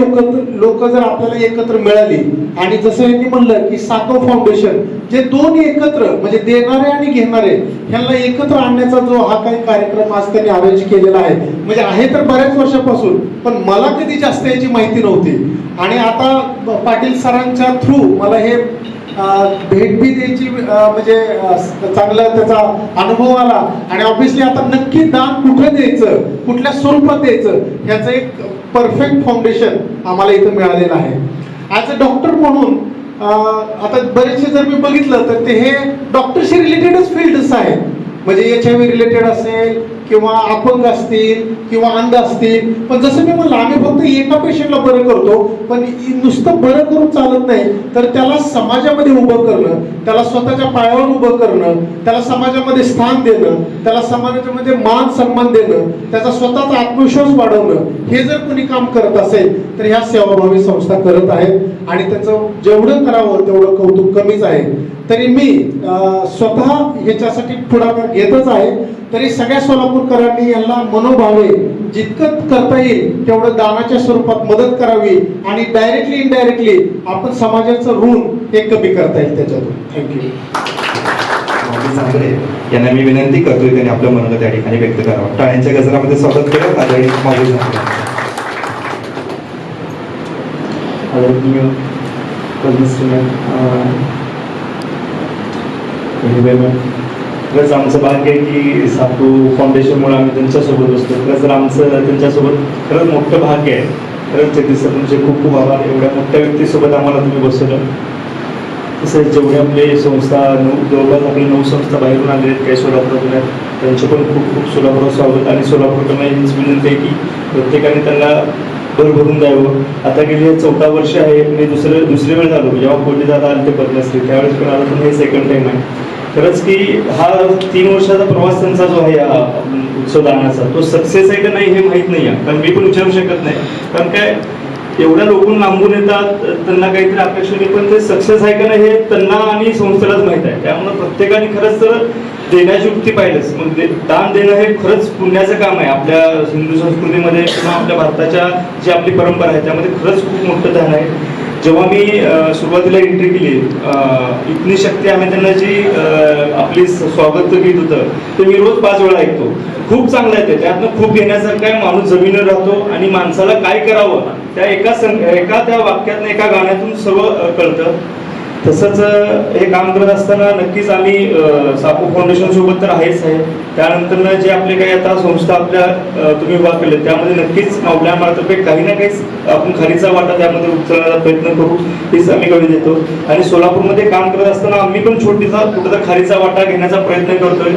लोक जर आपल्याला एकत्र मिळाली, आणि जसं यांनी म्हणलं की साखव फाउंडेशन, जे दोन एकत्र म्हणजे देणारे आणि घेणारे ह्यांना एकत्र आणण्याचा जो हा काही कार्यक्रम आज त्यांनी अरेंज केलेला आहे, म्हणजे आहे तर बऱ्याच वर्षापासून, पण मला कधी जास्त याची माहिती नव्हती. आणि आता पाटील सरांच्या थ्रू मला हे भेट बी द्यायची म्हणजे चांगला त्याचा अनुभव आला. आणि ऑब्विसली आता नक्की दान कुठं द्यायचं, कुठल्या स्वरूपात द्यायचं, ह्याचं एक परफेक्ट फाउंडेशन आम्हाला इथं मिळालेलं आहे. ॲज अ डॉक्टर म्हणून आता बरेचसे जर मी बघितलं तर ते हे डॉक्टरशी रिलेटेडच फील्ड्स आहेत. म्हणजे HIV रिलेटेड असेल किंवा अपंग असतील किंवा अंध असतील. पण जसं मी म्हणलं, आम्ही फक्त एका पेशंटला बरं करतो, पण नुसतं बरं करून चालत नाही, तर त्याला समाजामध्ये उभं करणं, त्याला स्वतःच्या पायावर उभं करणं, त्याला समाजामध्ये स्थान देणं, त्याला समाजामध्ये मान सन्मान देणं, त्याचा स्वतःचा आत्मविश्वास वाढवणं, हे जर कोणी काम करत असेल तर ह्या सेवाभावी संस्था करत आहेत. आणि त्याचं जेवढं करावं तेवढं कौतुक कमीच आहे. तरी मी स्वतः ह्याच्यासाठी पुढाकार घेतच आहे. तरी सगळ्या सोलापूरकरांनी यांना मनोभावे जितकं करता येईल तेवढं दानाच्या स्वरूपात मदत करावी, आणि डायरेक्टली इनडायरेक्टली आपण समाजाचं ऋण हे कमी करता येईल त्याच्यातून. थँक्यू. यांना मी विनंती करतोय त्यांनी आपलं मनोगत त्या ठिकाणी व्यक्त करावं. टाळ्यांच्या गजरामध्ये स्वागत केलं आदरणीय माऊली खरंच आमचं भाग्य आहे की सातू फाउंडेशनमुळे आम्ही त्यांच्यासोबत बसतो. खरंच आमचं त्यांच्यासोबत खरंच मोठं भाग्य आहे. खरंच ते सर तुमचे खूप खूप आभार. एवढ्या मोठ्या व्यक्तीसोबत आम्हाला तुम्ही बसवलं. तसेच जेवढे आपले संस्था जवळपास आपल्या 9 संस्था बाहेरून आले आहेत, काही सोलापूरला, त्यांचे पण खूप खूप सोलापूर स्वागत. आणि सोलापूरकडनं हीच विनंती आहे की प्रत्येकाने त्यांना भरभरून द्यावं. आता गेली 14 वर्ष आहे. मी दुसरी वेळ झालो, जेव्हा कोटी दादा आले ते पद्मश्री त्यावेळेस पण आलो, पण हे सेकंड टाइम आहे. खरंच की हा 3 वर्षाचा प्रवास त्यांचा जो आहे उत्सव दानाचा, तो सक्सेस आहे का नाही हे माहीत नाही आहे. कारण मी पण विचारू शकत नाही, कारण काय एवढ्या लोकून लांबून येतात, त्यांना काहीतरी अपेक्षा नाही, पण ते सक्सेस आहे का नाही हे त्यांना आणि संस्थेलाच माहीत आहे. त्यामुळे प्रत्येकाने खरंच तर देण्याची वृत्ती पाहिलंच. मग दान देणं हे खरंच पुण्याचं काम आहे. आपल्या हिंदू संस्कृतीमध्ये किंवा आपल्या भारताच्या जी आपली परंपरा आहे त्यामध्ये खरंच खूप मोठं ध्यान आहे. जेव्हा मी सुरुवातीला एंट्री केली, इतनी शक्ती आम्ही त्यांना जी आपली स्वागत गीत होतं ते मी रोज 5 वेळा ऐकतो. खूप चांगलं आहे ते. त्यातनं खूप घेण्यासारखं आहे. माणूस जमिनीवर राहतो आणि माणसाला काय करावं त्या एका त्या वाक्यातनं एका गाण्यातून सर्व कळतं. तसंच हे काम करत असताना नक्कीच आम्ही सापू फाउंडेशन सोबत तर आहेच आहे. त्यानंतर जे आपले काही आता संस्था आपल्या तुम्ही उभा केले त्यामध्ये नक्कीच आपल्या मार्फत काही ना काही आपण खालीचा वाटा त्यामध्ये उचलण्याचा प्रयत्न करू, हेच आम्ही कळून देतो. आणि सोलापूरमध्ये काम करत असताना आम्ही पण छोटीसा कुठेतरी खालीचा वाटा घेण्याचा प्रयत्न करतोय.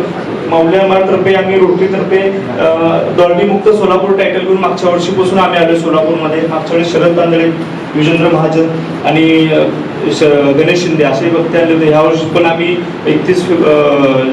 माऊल्या मार्फतर्फे आम्ही रोटरीतर्फे दॉल्बी मुक्त सोलापूर टायटल घेऊन मागच्या वर्षीपासून आम्ही आलो सोलापूरमध्ये. मागच्या वेळी शरद तांदळे, विजेंद्र महाजन आणि गणेश शिंदे असे वक्ते आले होते. ह्या वर्षी पण आम्ही 31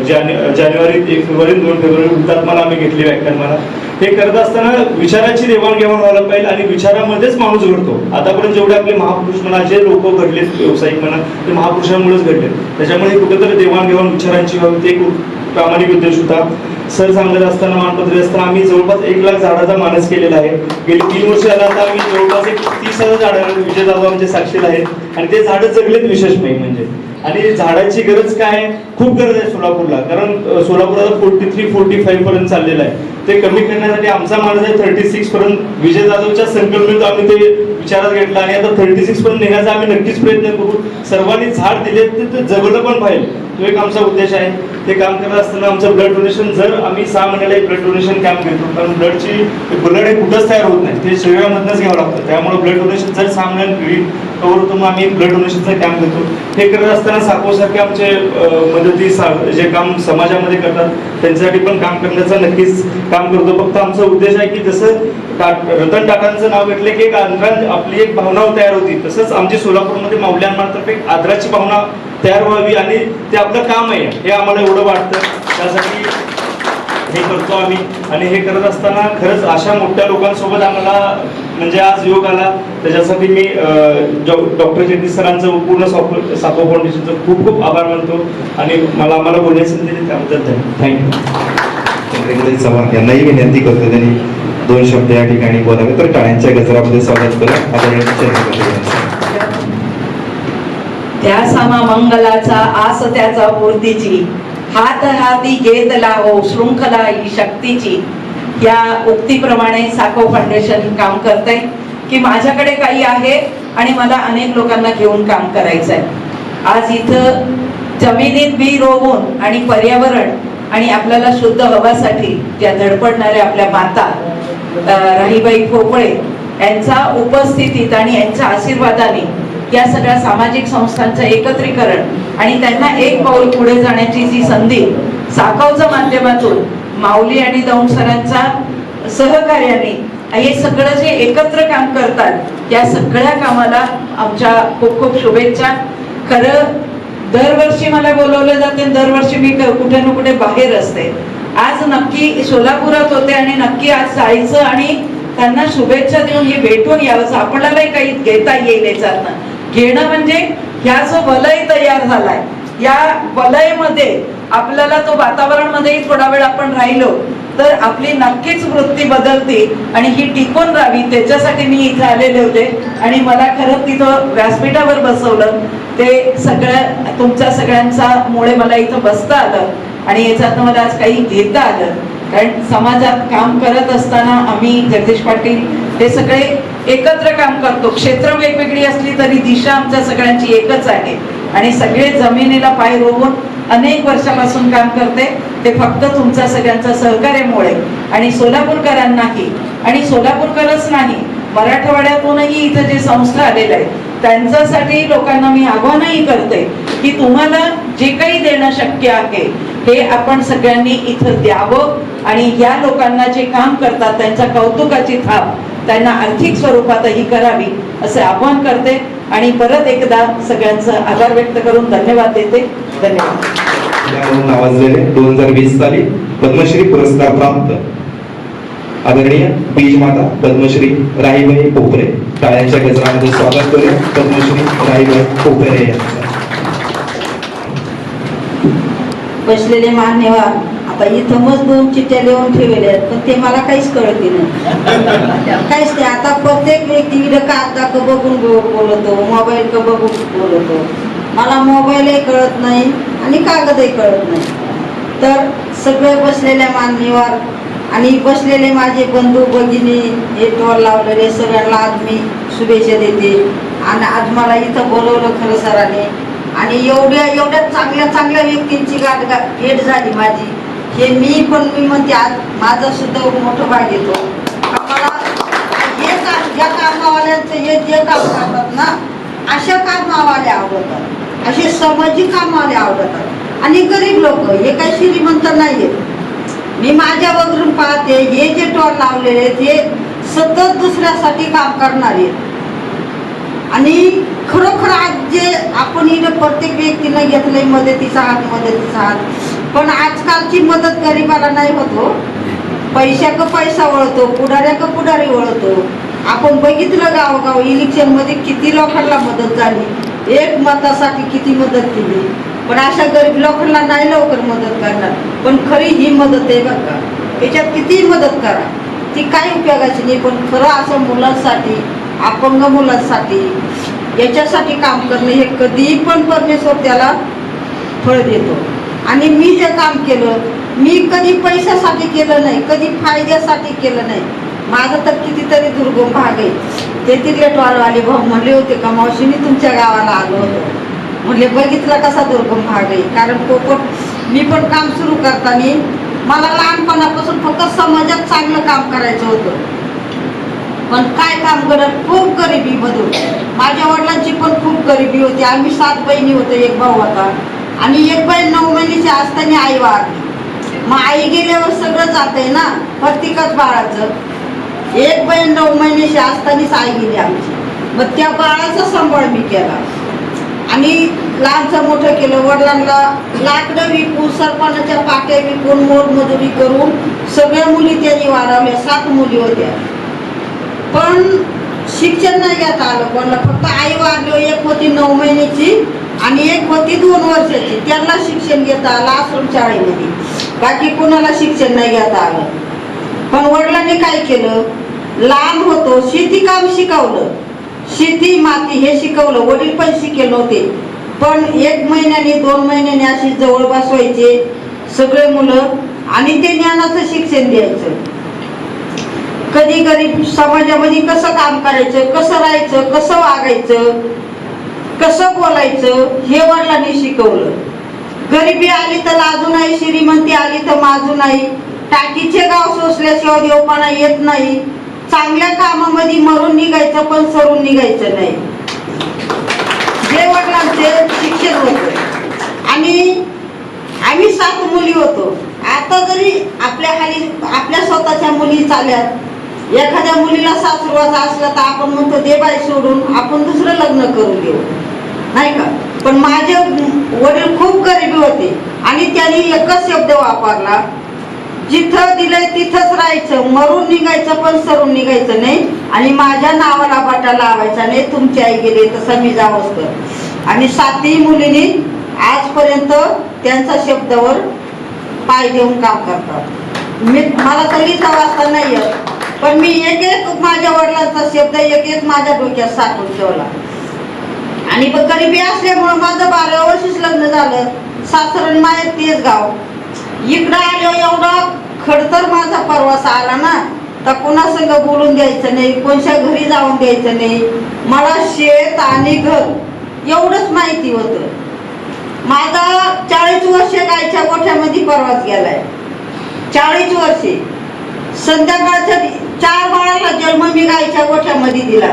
जानेवारी 1 फेब्रुवारी 2 फेब्रुवारी हुतात्माला आम्ही घेतली व्याख्यानमाला. हे करत असताना विचाराची देवाणघेवाण व्हायला पाहिजे आणि विचारामध्येच माणूस घडतो. आतापर्यंत जेवढे आपले महापुरुष म्हणा, जे लोक घडलेत व्यावसायिक म्हणा, ते महापुरुषांमुळेच घडले. त्याच्यामुळे कुठेतरी देवाणघेवाण विचारांची व्हावी, ते खूप प्रामाणिक उद्देश होता. सर सांगत असताना मानपत्री असताना आम्ही जवळपास 1 लाख झाडाचा मानस केलेला आहे. गेली 3 वर्ष झाला आता आम्ही जवळपास 30,000 झाडं विजय दादा आमचे साक्षीला आहेत आणि ते झाडं जगलेत विशेष म्हणजे. आणि झाडाची गरज काय, खूप गरज आहे सोलापूरला, कारण सोलापूरला 43-45 पर्यंत चाललेलं आहे. ते कमी करण्यासाठी आमचा माणूस आहे 36 पर्यंत. विजय जाधवच्या संकल्पनेत आम्ही ते विचारात घेतला आणि आता 36 पर्यंत नेण्याचा आम्ही नक्कीच प्रयत्न करू. सर्वांनी झाड दिले ते जगलं पण पाहिजे. तो एक आमचा उद्देश आहे. ते काम करत असताना आमचं ब्लड डोनेशन, जर आम्ही 6 महिन्याला एक ब्लड डोनेशन कॅम्प घेतो, कारण ब्लड हे कुठंच तयार होत नाही, ते शरीरामधनंच घ्यावं लागतं. त्यामुळे ब्लड डोनेशन जर 6 महिन्याला कवर होतो, मग आम्ही ब्लड डोनेशनचा कॅम्प घेतो. हे करत असताना सारखे आमचे मदती जे काम समाजामध्ये करतात त्यांच्यासाठी पण काम करण्याचं नक्कीच काम करतो. फक्त आमचा उद्देश आहे की जसं रतन टाटांचं नाव घेतलं की एक आपली एक भावना तयार होती, तसंच आमची सोलापूरमध्ये माऊल्यांमार्फत एक आदराची भावना तयार व्हावी आणि ते आपलं काम आहे हे आम्हाला एवढं वाटतं. त्यासाठी हे करतो आम्ही. आणि हे करत असताना खरंच अशा मोठ्या लोकांसोबत आम्हाला म्हणजे आज योग आला, त्याच्यासाठी मी डॉक्टर जगदीश सरांचं पूर्ण साको फाउंडेशनचं खूप खूप आभार मानतो आणि आम्हाला बोलण्याची संधी दिली त्याबद्दल थँक्यू. चव्हाण यांनाही विनंती करतो त्यांनी 2 शब्द या ठिकाणी बोलावे, तर टाळ्यांच्या गजरामध्ये स्वागत करा आदरणीय चंद्रकांत यांचं. त्या समा मंगलाचा आस त्याचा मूर्तीची, हात हाती घेत लावो शृंखला ही शक्तीची. या उक्तीप्रमाणे साको फाउंडेशन काम करते की माझ्याकडे काही आहे आणि मला अनेक लोकांना घेऊन काम करायचं आहे. आज इथं जमिनीत बी रोवून आणि पर्यावरण आणि आपल्याला शुद्ध हवासाठी ज्या धडपडणाऱ्या आपल्या माता राहीबाई भोपळे यांच्या उपस्थितीत आणि यांच्या आशीर्वादाने या सगळ्या सामाजिक संस्थांचं एकत्रीकरण आणि त्यांना एक पाऊल पुढे जाण्याची जी संधी साकवच्या माध्यमातून माऊली आणि दौंड सरांच्या सहकार्याने हे सगळं जे एकत्र काम करतात या सगळ्या कामाला आमच्या खूप खूप शुभेच्छा. खरं दरवर्षी मला बोलवलं जाते, दरवर्षी मी कुठे ना कुठे बाहेर असते. आज नक्की सोलापुरात होते आणि नक्की आज जायचं आणि त्यांना शुभेच्छा देऊन हे भेटून यावं, आपल्यालाही काही घेता येईल. याच्यातनं घेणं म्हणजे ह्या जो वलय तयार झालाय या वलयमध्ये आपल्याला तो वातावरणामध्येही थोडा वेळ आपण राहिलो तर आपली नक्कीच वृत्ती बदलते आणि ही टिकून राहावी. त्याच्यासाठी मी इथे आलेले होते आणि मला खरं तिथं व्यासपीठावर बसवलं. ते सगळं तुमच्या सगळ्यांचा मुळे मला इथं बसता आलं आणि याच्यातनं मला आज काही घेता आलं. कारण समाजात काम करत असताना आम्ही जगदीश पाटील हे सगळे एकत्र काम करतो. क्षेत्र वेगवेगळी असली तरी दिशा आमच्या सगळ्यांची एकच आहे आणि सगळे जमिनीला पाय रोवून अनेक वर्षापासून काम करते. ते फक्त तुमच्या सगळ्यांच्या सहकार्यामुळे आणि सोलापूरकरांनाही आणि सोलापूरकरच नाही मराठवाड्यातूनही इथं जे संस्था आलेल्या आहेत त्यांच्यासाठी लोकांना मी आवाहनही करते की तुम्हाला जे काही देणं शक्य आहे हे आपण सगळ्यांनी इथं द्यावं आणि या लोकांना जे काम करतात त्यांच्या कौतुकाची थाप त्यांना आर्थिक स्वरूपातही करावी असे आवाहन करते आणि परत एकदा सगळ्यांचं आभार व्यक्त करून धन्यवाद देते. धन्यवाद. नावाजलेले 2020 साली पद्मश्री पुरस्कार प्राप्त आदरणीय बीज माता पद्मश्री राहीबाई पोपरे, टाळ्यांच्या गजरामध्ये स्वागत करूया पद्मश्री राहीबाई पोपरे यांचं. बसलेले मान्यवर, आता इथं मग 2 चिठ्ठ्या लिहून ठेवलेल्या आहेत पण ते मला काहीच कळत नाही. काहीच नाही. आता प्रत्येक व्यक्ती कागदा का बघून बोलतो, मोबाईल का बघून बोलतो. मला मोबाईलही कळत नाही आणि कागदही कळत नाही. तर सगळे बसलेल्या मान्यवर आणि बसलेले माझे बंधू भगिनी हे टोल लावलेले सगळ्यांना आज मी शुभेच्छा देते. आणि आज मला इथं बोलवलं खरं सरांनी आणि एवढ्या चांगल्या व्यक्तींची भेट झाली माझी. हे मी म्हणते आज माझं सुद्धा मोठं भाग येतो. मला हे काम ज्या कामावाल्यांचं हे जे काम करतात ना अशा कामावाले आवडतात, असे सामाजिक कामावाले आवडतात. आणि गरीब लोक हे काही श्रीमंत नाहीये. मी माझ्या वगरून पाहते हे जे टोल लावलेले आहेत हे सतत दुसऱ्यासाठी काम करणारे आणि खरोखर आज जे आपण इथं प्रत्येक व्यक्तीनं घेतलंय मदतीचा हात पण आजकालची मदत गरीबाला नाही होतो. पैसा का पैसा वळतो, पुढाऱ्या का पुढारी वळतो. आपण बघितलं गावोगाव इलेक्शन मध्ये किती लोकांना मदत झाली, एक मतासाठी किती मदत केली. पण अशा गरीब लोकांना नाही लवकर मदत करणार. पण खरी ही मदत आहे बरं का. याच्यात किती मदत करा ती काही उपयोगाची नाही. पण खरं असं मुलांसाठी, अपंग मुलांसाठी याच्यासाठी काम करणं हे कधीही पण परमेश्वर त्याला फळ देतो. आणि मी जे काम केलं मी कधी पैशासाठी केलं नाही, कधी फायद्यासाठी केलं नाही. माझं तर कितीतरी दुर्गम भाग आहे. ते तिथले टॉलवाले भाऊ म्हणले होते का मावशी मी तुमच्या गावाला आलो होतो म्हटले बघितलं कसा दुर्गम भाग आहे. कारण पोपट मी पण काम सुरू करताना मला लहानपणापासून फक्त समाजात चांगलं काम करायचं होतं. पण काय काम करत खूप गरिबी मधून माझ्या वडिलांची पण खूप गरिबी होती. आम्ही 7 बहिणी होतो, एक भाऊ होता आणि एक बहीण 9 महिन्याची असताना आई वारली. मग आई गेल्यावर सगळं जातंय ना प्रत्येकच बाळाचं. एक बहीण 9 महिन्याची असतानाच आई गेली आमची. मग त्या बाळाचा सांभाळ मी केला आणि लहानचं मोठं केलं. वडिलांना लाकडं विकून सरपणाच्या पाट्या विकून मोलमजुरी करून सगळ्या मुली त्यांनी वाढवल्या. 7 मुली होत्या. पण शिक्षण नाही घेता आलं कोणाला. फक्त आई वाढली, एक होती 9 महिन्याची आणि एक होती 2 वर्षाची. त्यांना शिक्षण घेता आलं आश्रम शाळेमध्ये. बाकी कोणाला शिक्षण नाही घेता आलं. पण वडिलांनी काय केलं, लहान होतो शेती काम शिकवलं, शेती माती हे शिकवलं. वडील पण शिकेल नव्हते, पण 1 महिन्याने 2 महिन्याने अशी जवळ बसवायचे सगळे मुलं आणि ते ज्ञानाचं शिक्षण द्यायचं. कधी गरीब समाजामध्ये कसं काम करायचं, कसं राहायचं, कसं वागायचं, कसं बोलायचं हे वडिलांनी शिकवलं. गरिबी आली तर लाजू नाही, श्रीमंती आली तर माजू नाही. टाकीचे गाव सोसल्याशिवाय देवपणा येत नाही. चांगल्या कामामध्ये मरून निघायचं पण सरून निघायचं नाही. हे वडिलांचे शिक्षण होतं. आणि आम्ही 7 मुली होतो. आता जरी आपल्या स्वतःच्या मुली चाल्यात, एखाद्या मुलीला सासरवाचा असला तर आपण म्हणतो दे बाई सोडून, आपण दुसरं लग्न करून घेऊ, नाही का. पण माझे वडील खूप गरिबी होते आणि त्यांनी एकच शब्द वापरला, जिथं दिलंय तिथंच राहायचं, मरून निघायचं पण सरून निघायचं नाही आणि माझ्या नावाला बटा लावायचा नाही. तुमची आई गेली तसं मी जावंच कर. आणि 7ही मुलींनी आजपर्यंत त्यांच्या शब्दावर पाय देऊन काम करतात. मला तर लिहिता वाचता नाही येत, पण मी एक माझ्या वडिलांचा शब्द एक माझ्या डोक्यात साठवून ठेवला. आणि गरिबी असल्यामुळे माझं 12व्या वर्षीच लग्न झालं. सासर माहेर तेच गाव. इकडं आल्यावर एवढा खडतर माझा प्रवास आला ना, तर कोणासंग बोलून द्यायचं नाही, कोणत्या घरी जाऊन द्यायचं नाही. मला शेत आणि घर एवढंच माहिती होतं. माझा 40 वर्ष गायच्या गोठ्यामध्ये प्रवास गेलाय. 40 वर्षे. संध्याकाळच्या 4 बाळाला जन्म मी गायच्या गोठ्यामध्ये दिला.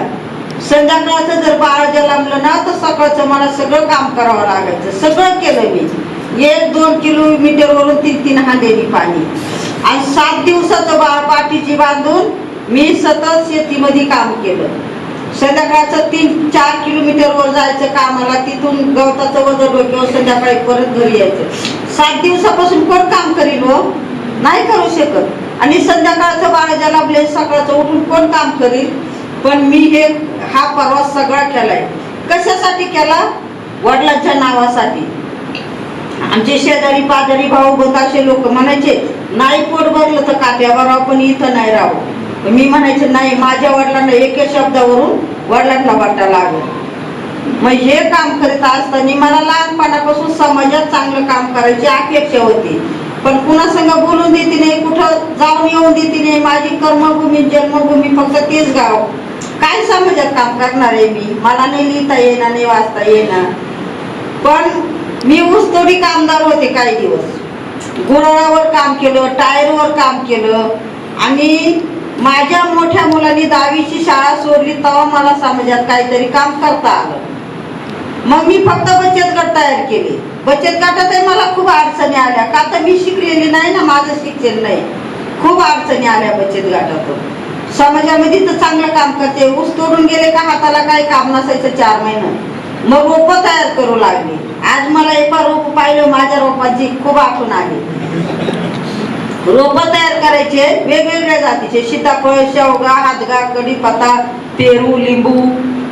संध्याकाळचं जर बाळ जन्मलं ना तर सकाळचं मला सगळं काम करावं लागायचं. सगळं केलं मी. 1-2 किलोमीटरवरून 3-3 हांड्यानी पाणी. आणि 7 दिवसाचं बाळ पाठीची बांधून मी सतत शेतीमध्ये काम केलं. संध्याकाळचं 3-4 किलोमीटरवर जायचं कामाला, तिथून गवताचं वजन डोक्यावर संध्याकाळी परत घरी यायचं. 7 दिवसापासून कोण काम करील हो, नाही करू शकत. आणि संध्याकाळचं बाळ जन्मले, सकाळचं उठून कोण काम करील. पण मी हा प्रवास सगळा केलाय. कशासाठी केला, वडिलांच्या नावासाठी. आमचे शेजारी पाजारी भाऊ बंधाशे लोक म्हणायचे नाही पोट भरलं तर काट्या भरावं पण इथं नाही राहावं. मी म्हणायचे नाही, माझ्या वडिलांना एके शब्दावरून वडिलांना वाटा लागलं. मग हे काम करीत असताना मला लहानपणापासून समाजात चांगलं काम करायची अपेक्षा होती. पण कुणासंग बोलून देते नाही, कुठं जाऊन येऊन देते नाही. माझी कर्मभूमी जन्मभूमी फक्त तेच गाव. काय समाजात काम करणार आहे मी. मला नाही लिहिता येणार, नाही वाचता येणार. पण मी ऊसतोडी कामदार होते काही दिवस. गुराळावर काम केलं, टायरवर काम केलं. आणि माझ्या मोठ्या मुलांनी 10वीची शाळा सोडली तेव्हा मला समाजात काहीतरी काम करता आलं. मग मी फक्त बचत गट तयार केले. बचत गटातही मला खूप अडचणी आल्या, का तर मी शिकलेली नाही ना, माझं शिक्षण नाही. खूप अडचणी आल्या बचत गटातून. समाजामध्ये तर चांगलं काम करते. ऊस तोडून गेले का हाताला काही काम नसायचं 4 महिने. मग रोपं तयार करू लागले. आज मला एका रोप पाहिलं, माझ्या रोपांची खूप आठवण आली. रोपं तयार करायचे वेगवेगळ्या जातीचे, सीताफळ, शेवगा, हातगा, कढीपत्ता, पेरू, लिंबू.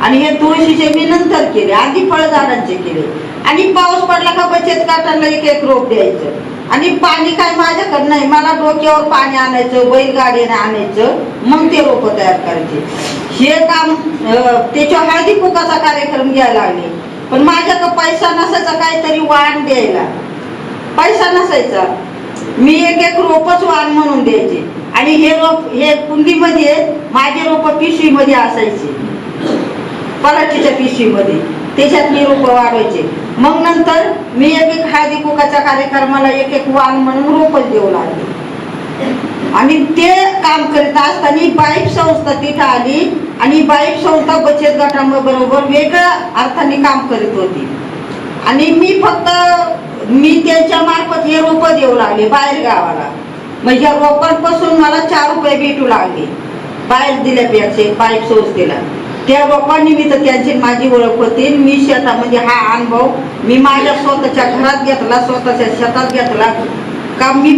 आणि हे तुळशीचे मी नंतर केले. आधी फळझाडांचे केले. आणि पाऊस पडला का बचत गटाला एक रोप द्यायचं. आणि पाणी काय माझ्याकडे नाही, मला डोक्यावर पाणी आणायचं, बैलगाडीने आणायचं, मग ते रोप तयार करायचे. हे काम त्याच्या हळदी कुकाचा कार्यक्रम घ्यायला लागले. पण माझ्याकडे पैसा नसायचा, काहीतरी वाण द्यायला पैसा नसायचा. मी एक रोपच वाण म्हणून द्यायचे. आणि हे रोप हे कुंडीमध्ये माझे रोप पिशवीमध्ये असायचे, पराठीच्या पिशवीमध्ये. त्याच्यात मी रोपं वाढवायचे. मग नंतर मी एक हळदी कुकाच्या कार्यक्रमाला एक वाण म्हणून रोपच देऊ लागले. आणि ते काम करीत असताना बाईप संस्था तिथं आली आणि बाईप संस्था बचत गटाबरोबर वेगळ्या अर्थाने काम करीत होती. आणि मी त्यांच्या मार्फत हे रोपं देऊ लागले बाहेर गावाला. म्हणजे या रोपांपासून मला 4 रुपये भेटू लागले बाहेर दिल्यापेक्षा बाईप संस्थेला. त्या रोपांनिमित्त त्यांची माझी ओळख होती. मी शेतामध्ये हा अनुभव मी माझ्या स्वतःच्या घरात घेतला, स्वतःच्या शेतात घेतला. का मी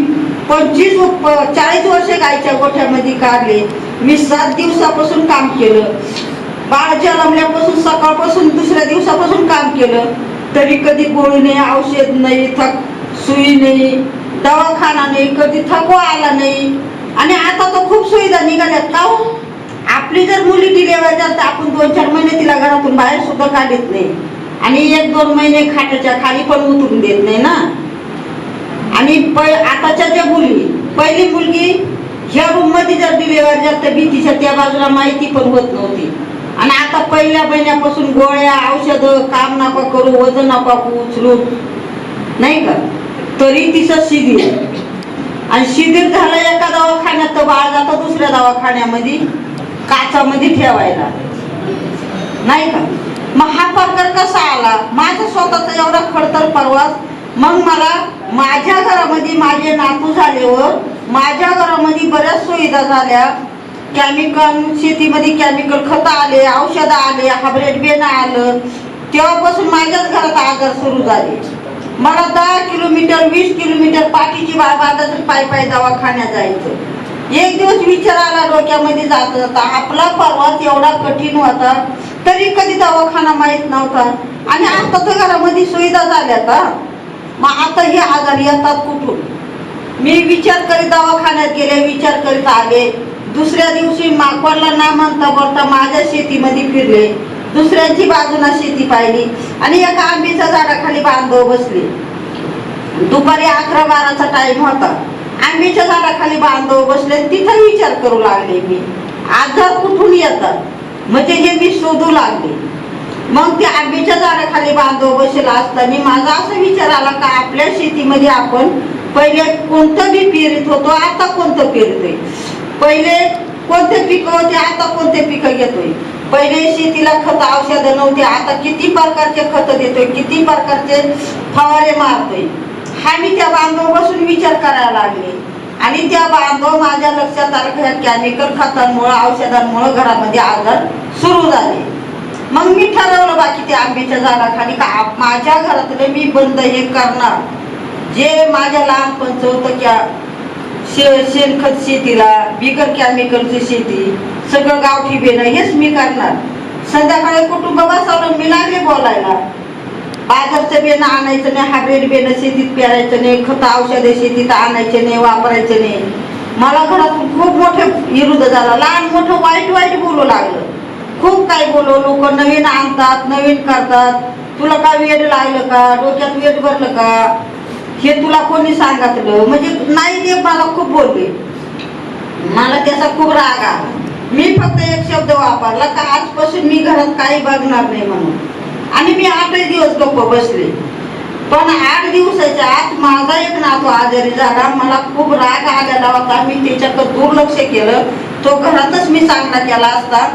40 वर्ष गायच्या गोठ्यामध्ये काढले. मी 7 दिवसापासून काम केलं. बाळ जन्मल्यापासून सकाळपासून दुसऱ्या दिवसापासून काम केलं, तरी कधी गोळी नाही, औषध नाही, सुई नाही, दवाखाना नाही, कधी थकवा आला नाही. आणि आता तर खूप सुविधा निघाल्यात. का हो, आपली जर मुली डिलेव्हरी झाली तर आपण 2-4 महिने तिला घरातून बाहेर सुद्धा काढत नाही आणि 1-2 महिने खाटाच्या खाली पण उतरून देत नाही ना. आणि आताच्या ज्या मुली, पहिली मुलगी ह्या रूम मध्ये जर डिलेव्हरी झाली तर भीतीच्या त्या बाजूला माहिती पण होत नव्हती. आणि आता पहिल्या महिन्यापासून गोळ्या औषधं, काम नका करू, वजन नका उचलू, नाही का, तरी तिचं शिथिल. आणि शिथिल झालं एका दवाखान्यात तर बाळ जातं दुसऱ्या दवाखान्यामध्ये काचामध्ये ठेवायला, नाही का. मग हा प्रकार कसा आला? माझा स्वतःचा एवढा खडतर प्रवास. मग मला माझ्या घरामध्ये माझे नातू झाल्यावर माझ्या घरामध्ये बऱ्याच सुविधा झाल्या. केमिकल, शेतीमध्ये केमिकल खत आले, औषधं आले, हायब्रिड बियाणं आलं. तेव्हापासून माझ्याच घरात आजार सुरू झाले. मला 10 किलोमीटर 20 किलोमीटर पाठीची बांधायचं, पायी दवाखान्यात जायचं. एक दिवस विचार आला डोक्यामध्ये जाता जाता, आपला प्रवास एवढा कठीण होता तरी कधी दवाखाना माहीत नव्हता. आणि आता तर घरामध्ये सुविधा झाल्या. मग आता हे आजार येतात कुठून? मी विचार करीत दवाखान्यात गेले, विचार करीत आले. दुसऱ्या दिवशी माकवरला ना म्हणता बोलता माझ्या शेतीमध्ये फिरले, दुसऱ्यांची बाजूला शेती पाहिली आणि एका आंब्याच्या झाडाखाली बांधव बसले. दुपारी 11-12चा टाइम होता. आंब्याच्या झाडाखाली बांधव बसले. तिथं विचार करू लागले मी, आजार कुठून येतात, म्हणजे हे मी शोधू लागले. मग त्या आंब्याच्या झाडाखाली बांधव बसला असताना माझा असा विचार आला का आपल्या शेतीमध्ये आपण पहिले कोणतं बी पेरत होतो, आता कोणतं पेरतोय. पहिले कोणते पिकं होते, आता कोणते पिकं घेतोय. पहिले शेतीला खत औषधं नव्हते, आता किती प्रकारचे खत देतोय, किती प्रकारचे फवारे मारतोय. हा मी त्या बांधव बसून विचार करायला लागले. आणि त्या बांधव माझ्या लक्षात आलं की केमिकल खतांमुळे, औषधांमुळे घरामध्ये आजार सुरू झाले. मग मी ठरवलं बाकी त्या आंब्याच्या झाडाखाली का माझ्या घरातले मी बंद हे करणार. जे माझ्या लहानपणचं होतं की शेणखत शेतीला, बिगर केमिकलची शेती, सगळं गावठी बेणं, हेच मी करणार. संध्याकाळी कुटुंब बसवलं, मी लागले बोलायला. बाजारचं बेणं आणायचं नाही, हायब्रिड बेणं शेतीत पेरायचं नाही, खत औषधे शेतीत आणायचे नाही, वापरायचे नाही. मला घरातून खूप मोठे विरोध झाला. लहान मोठं वाईट बोलू लागलं. खूप काही बोलू. लोक नवीन आणतात, नवीन करतात. तुला काय वेड लागलं का, डोक्यात वेड भरलं का, हे तुला कोणी सांगितलं, म्हणजे नाही ते मला खूप बोलले. मला त्याचा खूप राग आला. मी फक्त एक शब्द वापरला का आजपासून मी घरात काही बघणार नाही म्हणून. आणि मी 8 दिवस गप्प बसले. पण 8 दिवसाच्या आत माझा एक नातू आजारी झाला. मला खूप राग आलेला होता. मी त्याच्याकडे दुर्लक्ष केलं. तो घरातच मी चांगला केला असता.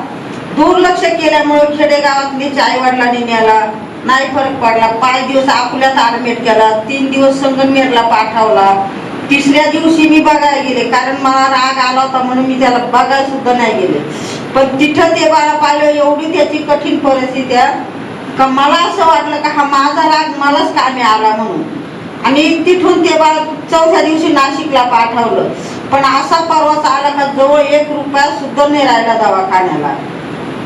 दुर्लक्ष केल्यामुळे खेडेगावातली आई वडिलांनी नेला, नाही फरक पडला. 5 दिवस अकोल्यात ऍडमिट केला, 3 दिवस संगमनेरला पाठवला. 3ऱ्या दिवशी मी बघायला गेले, कारण मला राग आला होता म्हणून मी त्याला बघायला सुद्धा नाही गेले. पण तिथं ते बाळा पाहिलं, एवढी त्याची कठीण परिस्थिती का मला असं वाटलं का हा माझा राग मलाच कामी आला म्हणून. आणि तिथून ते बाळ 4थ्या दिवशी नाशिकला पाठवलं. पण असा प्रवास आला का जवळ 1 रुपया सुद्धा नाही राहिला दवाखान्याला.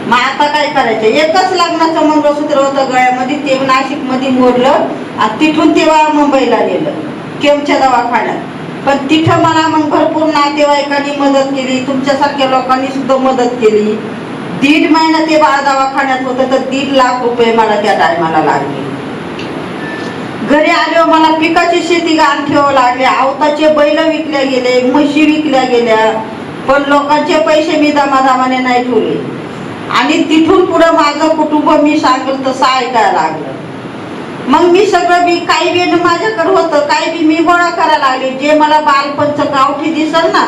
मग आता काय करायचं? एकच लग्नाचं मंगळसूत्र होतं गळ्यामध्ये, ते नाशिक मध्ये मोडलं आणि तिथून तेव्हा मुंबईला नेलं केमच्या दवाखान्यात. पण तिथं मला मग भरपूर नातेवाईकांनी मदत केली, तुमच्यासारख्या लोकांनी सुद्धा मदत केली. 1.5 महिना ते बाळ दवाखान्यात होतं तर 1.5 लाख रुपये मला त्या टायमाला लागले. घरी आल्यावर मला पिकाची शेती गहाण ठेवावं लागले. आवताचे बैल विकल्या गेले, म्हशी विकल्या गेल्या. पण लोकांचे पैसे मी दमादमाने नाही ठेवले. आणि तिथून पुढं माझं कुटुंब मी सांगेल तसं ऐकायला लागलं. मग मी सगळं बी काही बी माझ्याकडे होतं, काही बी मी गोळा करायला लागले. जे मला बालपणचं गावठी दिसल ना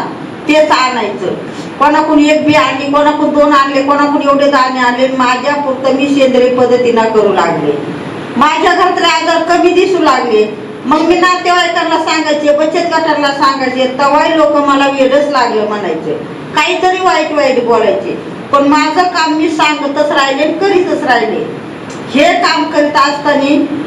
तेच आणायचं. कोणाकडून एक बी आणली, कोणाकडून 2 आणले, कोणाकडून एवढे दाणे आणले. माझ्या पुरतं मी सेंद्रिय पद्धतीनं करू लागले. माझ्या घरातले आजार कमी दिसू लागले. मग मी नातेवाईकांना सांगायचे, बचत गटांना सांगायचे. तवाही लोक मला वेडच लागलं म्हणायचं, काहीतरी वाईट वाईट बोलायचे. पण माझं काम मी सांगतच राहिले, करीतच राहिले. हे काम करीत असताना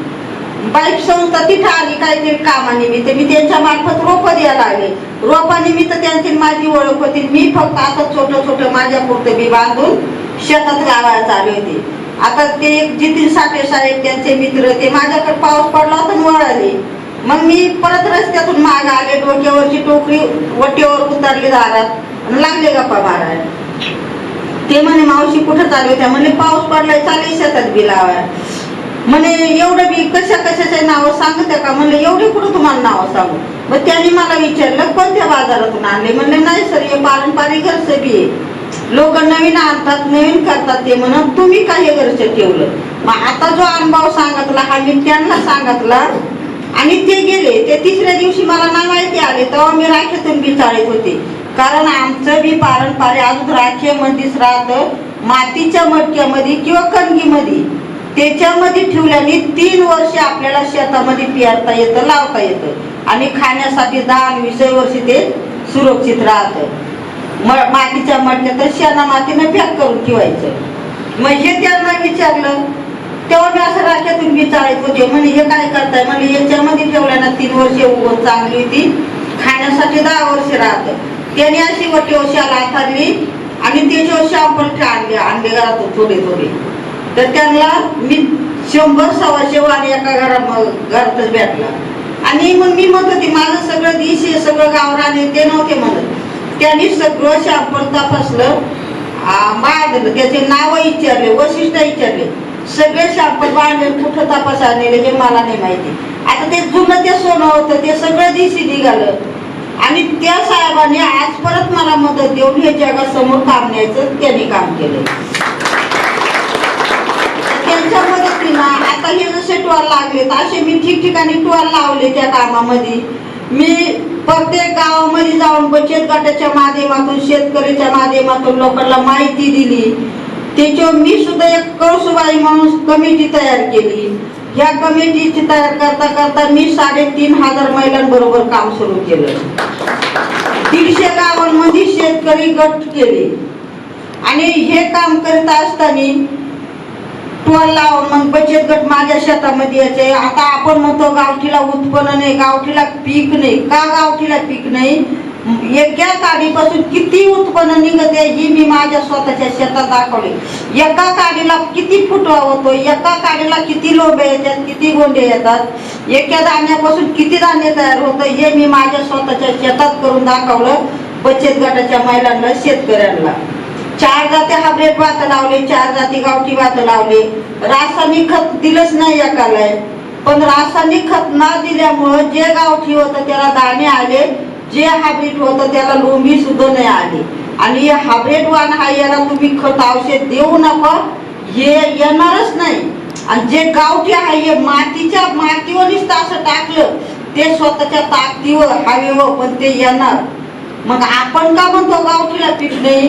बाईक संस्था तिथं आली काहीतरी कामानिमित्त. मी त्यांच्या मार्फत रोपं द्यायला लागले. रोपानिमित्त त्यांची माझी ओळख होती. मी फक्त असं छोटं छोटं माझ्या पुरतं बी बांधून शेतात लावायला चालू होते. आता ते एक जितीन साठे साहेब त्यांचे मित्र ते माझ्याकडे पाऊस पडला होता वळाले. मग मी परत रस्त्यातून माग आले, डोक्यावरची टोकरी वटीवर उतरली दारात आणि लागले गप्पा मारायला. ते म्हणे मावशी कुठं चालू होत्या? म्हणले पाऊस पडलाय, चालले शेतात बी लावाय. म्हणे एवढं बी कशाचे नाव सांगते का? म्हणले एवढे कुठं तुम्हाला नाव सांगू? मग त्यांनी मला विचारलं कोणत्या बाजारातून आणले? म्हणले नाही सर, हे पारंपरिक घरचं बी आहे. लोक नवीन आणतात, नवीन करतात. ते म्हणत तुम्ही काही घरचं ठेवलं. मग आता जो अनुभव सांगितला हा मी त्यांना सांगितला आणि ते गेले. ते तिसऱ्या दिवशी मला ना माहिती आले, तेव्हा मी राखेतून बी चाळीत होते. कारण आमचं बी पारंपरिक अजून राखेमध्येच राहतं, मातीच्या मटक्यामध्ये किंवा कणगीमध्ये. त्याच्यामध्ये ठेवल्याने 3 वर्ष आपल्याला शेतामध्ये पेरता येतं, लावता येतं आणि खाण्यासाठी 10-20 वर्ष ते सुरक्षित राहतं. मातीच्या मटक्यात शेणा मातीनं पॅक करून ठेवायचं. मग हे त्यांना विचारलं तेव्हा मी असं राख्यातून मी चाळीत होते. म्हणे हे काय करताय? म्हणजे याच्यामध्ये ठेवल्यानं 3 वर्ष उगवण चांगली होती, खाण्यासाठी 10 वर्ष राहतं. त्याने अशी वटीवशाला आथरली आणि त्याच्यावर शॅम्पल आणले घरातून थोडे थोडे. तर त्यांना मी 100-125 आणि एका घरातच भेटला. आणि मग मी म्हणत होती माझं सगळं दिश आहे, सगळं गावरान आहे, ते नव्हते म्हणत. त्यांनी सगळं शॅम्पल तपासलं, बांधलं, त्याचे नाव विचारले, वैशिष्ट्य विचारले. सगळे शॅम्पल बांधले, कुठं तपासायला नेले हे मला नाही माहिती. आता ते जुनं ते सोनं होतं, ते सगळं दिशी निघालं. आणि त्या साहेबांनी आज परत मला मदत देऊन हे जगासमोर काम न्यायचं त्यांनी काम केलं. त्यांच्या मदतीनं आता हे जसे टॉल लागलेत असे मी ठिकठिकाणी टॉल लावले. त्या कामामध्ये मी प्रत्येक गावामध्ये जाऊन बचत गटाच्या माध्यमातून, शेतकऱ्याच्या माध्यमातून लोकांना माहिती दिली. त्याच्यावर मी सुद्धा एक कळसुबाई म्हणून कमिटी तयार केली. ह्या कमिटीची तयार करता करता मी 3,500 महिलांबरोबर काम सुरू केलं. 150 गावांमध्ये शेतकरी गट केले आणि हे काम करत असताना टोल लावून मग बचत गट माझ्या शेतामध्ये यायचे. आता आपण म्हणतो गावठीला उत्पन्न नाही, गावठीला पीक नाही. का गावठीला पीक नाही? एका काडीपासून किती उत्पन्न निघते ही मी माझ्या स्वतःच्या शेतात दाखवले. एका काडीला किती फुटवा होतो, एका काडीला किती लोंबे येतात, किती गोंडे येतात, एका धान्यापासून किती धान्य तयार होतं हे मी माझ्या स्वतःच्या शेतात करून दाखवलं. बचत गटाच्या महिलांना, शेतकऱ्यांना 4 जाती हायब्रिड भात लावले, 4 जाती गावठी भात लावले. रासायनिक खत दिलंच नाही एकाला, पण रासायनिक खत न दिल्यामुळं जे गावठी होतं त्याला दाणे आले, जे हायब्रिड होतं त्याला लोंबी सुद्धा नाही आली. आणि हायब्रिड वाण हा याला तुम्ही खत औषध देऊ नका, हे येणारच नाही. आणि जे गावठी आहे हे मातीवर नुसतं असं टाकलं ते स्वतःच्या ताकदीवर हवेवर पण ते येणार. मग आपण का म्हणतो गावठीला पीक नाही?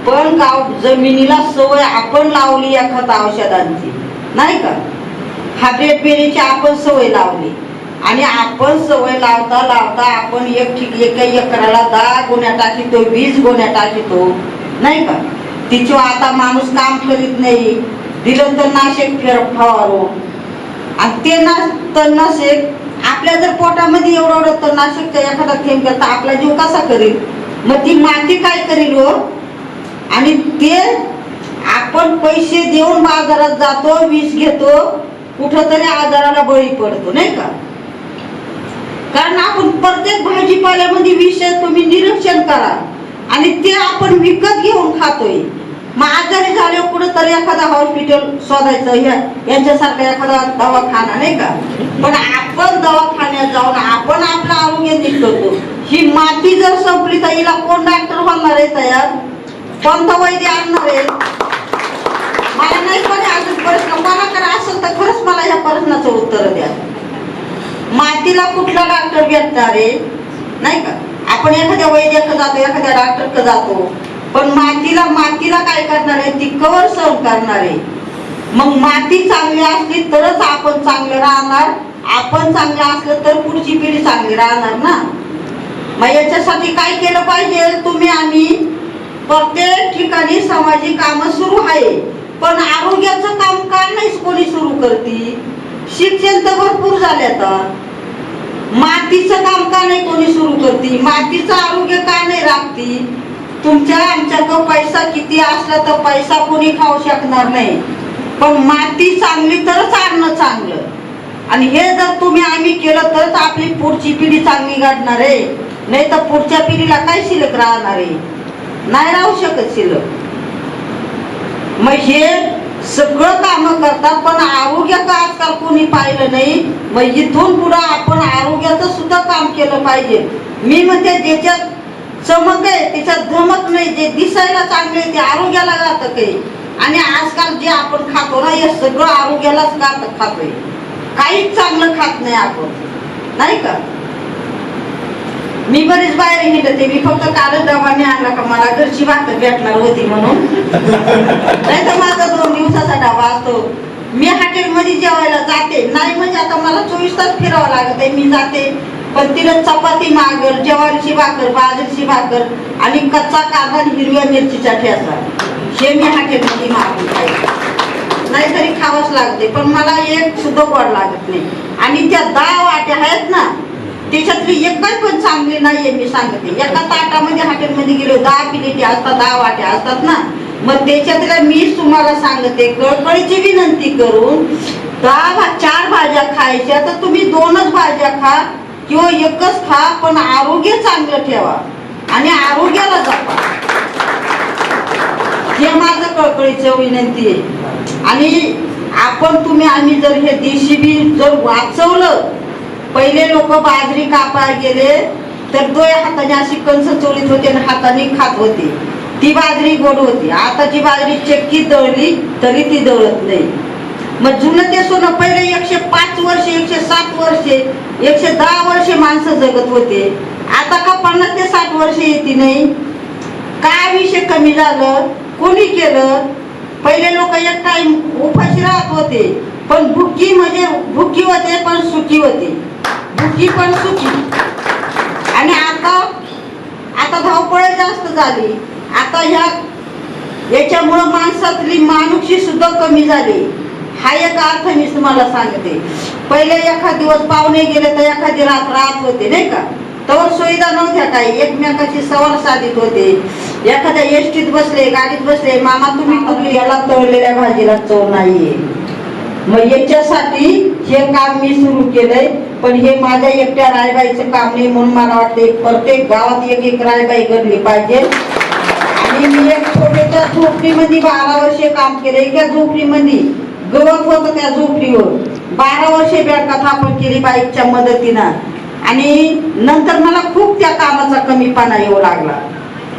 पण जमिनीला सवय आपण लावली या खत औषधांची, नाही का? हायब्रिड पेरीची आपण सवय लावली आणि आपण सवय लावता लावता आपण एका एकराला 10 गोण्या टाकीतो, 20 गोण्या टाकीतो, नाही का? तिच्यावर आता माणूस काम करीत नाही. दिलं तर नाशक फवारो आणि ते तणनाशक आपल्या जर पोटामध्ये एवढं तणनाशकचा एखादा थेंब करता आपला जीव कसा करेल? मग ती माती काय करेल हो? आणि ते आपण पैसे देऊन बाजारात जातो, विष घेतो, कुठंतरी आजाराला बळी पडतो, नाही का? कारण आपण प्रत्येक भाजीपाल्यामध्ये विष तुम्ही निरीक्षण करा आणि ते आपण विकत घेऊन खातोय. मग आजारी झाले कुठंतरी एखादा हॉस्पिटल शोधायचं, यांच्यासारखा एखादा दवाखाना, नाही का? पण आपण दवाखान्यात जाऊन आपण आपलं आरोग्य नीट करतो. ही माती जर संपली तर हिला कोण डॉक्टर होणार आहे तयार? कोणता वैद्य आणणार आहे? मला नाही कोणी अजून प्रश्न कोणाकडे असेल तर खरंच मला या प्रश्नाचं उत्तर द्या. मातीला कुठला डॉक्टर भेटणार आहे नाही का? आपण एखाद्या वैद्याकडे जातो, एखाद्या डॉक्टरकडे जातो, पण मातीला काय करणार आहे? ती कवर सहन करणार आहे. मग माती चांगली असली तरच आपण चांगलं राहणार. आपण चांगलं असलं तर पुढची पिढी चांगली राहणार ना. मग याच्यासाठी काय केलं पाहिजे? तुम्ही आम्ही प्रत्येक ठिकाणी सामाजिक कामं सुरू आहे, पण आरोग्याचं काम का नाही कोणी सुरू करती? शिक्षण तर भरपूर झाले आता. मातीचं काम का नाही कोणी सुरू करती? मातीचं आरोग्य का नाही राखती? तुमच्या आमच्याकडं पैसा किती असला तर पैसा कोणी खाऊ शकणार नाही, पण माती चांगली तरच अन्न चांगलं. आणि हे जर तुम्ही आम्ही केलं तरच आपली पुढची पिढी चांगली घडणार आहे. नाही तर पुढच्या पिढीला काय शिल्लक राहणार आहे? नाही राहू शकत शिल्लक. मग हे सगळं काम करतात, पण आरोग्याचं आजकाल कोणी पाहिलं नाही. मग इथून पुढे आपण आरोग्याचं सुद्धा काम केलं पाहिजे. मी म्हणते ज्याच्यात चमक आहे त्याच्यात धमक नाही, जे दिसायला चांगले ते आरोग्याला घातक आहे. आणि आजकाल जे आपण खातो ना हे सगळं आरोग्यालाच घातक खातोय. काहीच चांगलं खात नाही आपण नाही का? मी बरीच बाहेर हिंडते. मी फक्त कालच डबाने आणला का मला घरची भाकर भेटणार होती म्हणून, नाही तर माझा 2 दिवसाचा डबा असतो. मी हॉटेलमध्ये जेवायला जाते नाही म्हणजे आता मला 24 तास फिरावं लागत आहे. मी जाते पण तिला चपाती मागल, ज्वारीची भाकर, बाजरीची भाकर आणि कच्चा कांदा आणि हिरव्या मिरचीचा ठेचा हे मी हॉटेलमध्ये मागून खायचे. नाहीतरी खावंच लागते, पण मला एक सुद्धा गोड लागत नाही. आणि त्या 10 वाट्या आहेत ना त्याच्यातली एकच पण चांगली नाहीये. मी सांगते एका ताटामध्ये हॉटेलमध्ये गेलो 10 प्लेटी असतात, 10 वाट्या असतात ना. मग त्याच्यातल्या मी तुम्हाला सांगते कळकळीची विनंती करून 4 भाज्या खायच्या तर तुम्ही 2च भाज्या खा किंवा एकच खा, पण आरोग्य चांगलं ठेवा आणि आरोग्याला जपा. हे माझं कळकळीचं विनंती आहे. आणि आपण तुम्ही आम्ही जर हे देशी बी जर वाचवलं. पहिले लोक बाजरी कापायला गेले तर 2 हाताने अशी कंस चोळीत होते आणि हाताने खात होते. ती बाजरी गोड होती. आताची बाजरी चक्की दळली तरी ती दळत नाही. मग जुनं ते सोनं पहिले 105 वर्षे, 107 वर्षे, 110 वर्षे माणसं जगत होते. आता का 50 ते 60 वर्षे येते नाही? काय विषय कमी झालं? कोणी केलं? पहिले लोक एक टाइम उपाशी राहत होते, पण भुकी म्हणजे भुकी होते पण सुखी होते. भुकी पण सुखी. आणि आता धावपळ जास्त झाली. आता याच्यामुळं माणसातली माणुसकी सुद्धा कमी झाली. हा एक अर्थ मी तुम्हाला सांगते. पहिले एखाद दिवस पाहुणे गेले तर एखादी रात राहत होते नाही का? तर सुविधा नव्हत्या काही, एकमेकाची सवाल साधित होते. एखाद्या एसटीत बसले, गाडीत बसले, मामा तुम्ही याला तळलेल्या भाजीला चव नाहीये. मग याच्यासाठी हे काम मी सुरू केलंय. पण हे माझ्या एकट्या रायबाईचं काम नाही, म्हणून मला वाटते प्रत्येक गावात एक रायबाई घडली पाहिजे. आणि मी एक छोट्याच्या झोपडीमध्ये 12 वर्षे काम केलंय. त्या झोपडीमध्ये गवत होतं, त्या झोपडीवर 12 वर्षे बेडकाथापण केली बाईकच्या मदतीनं. आणि नंतर मला खूप त्या कामाचा कमीपणा येऊ लागला.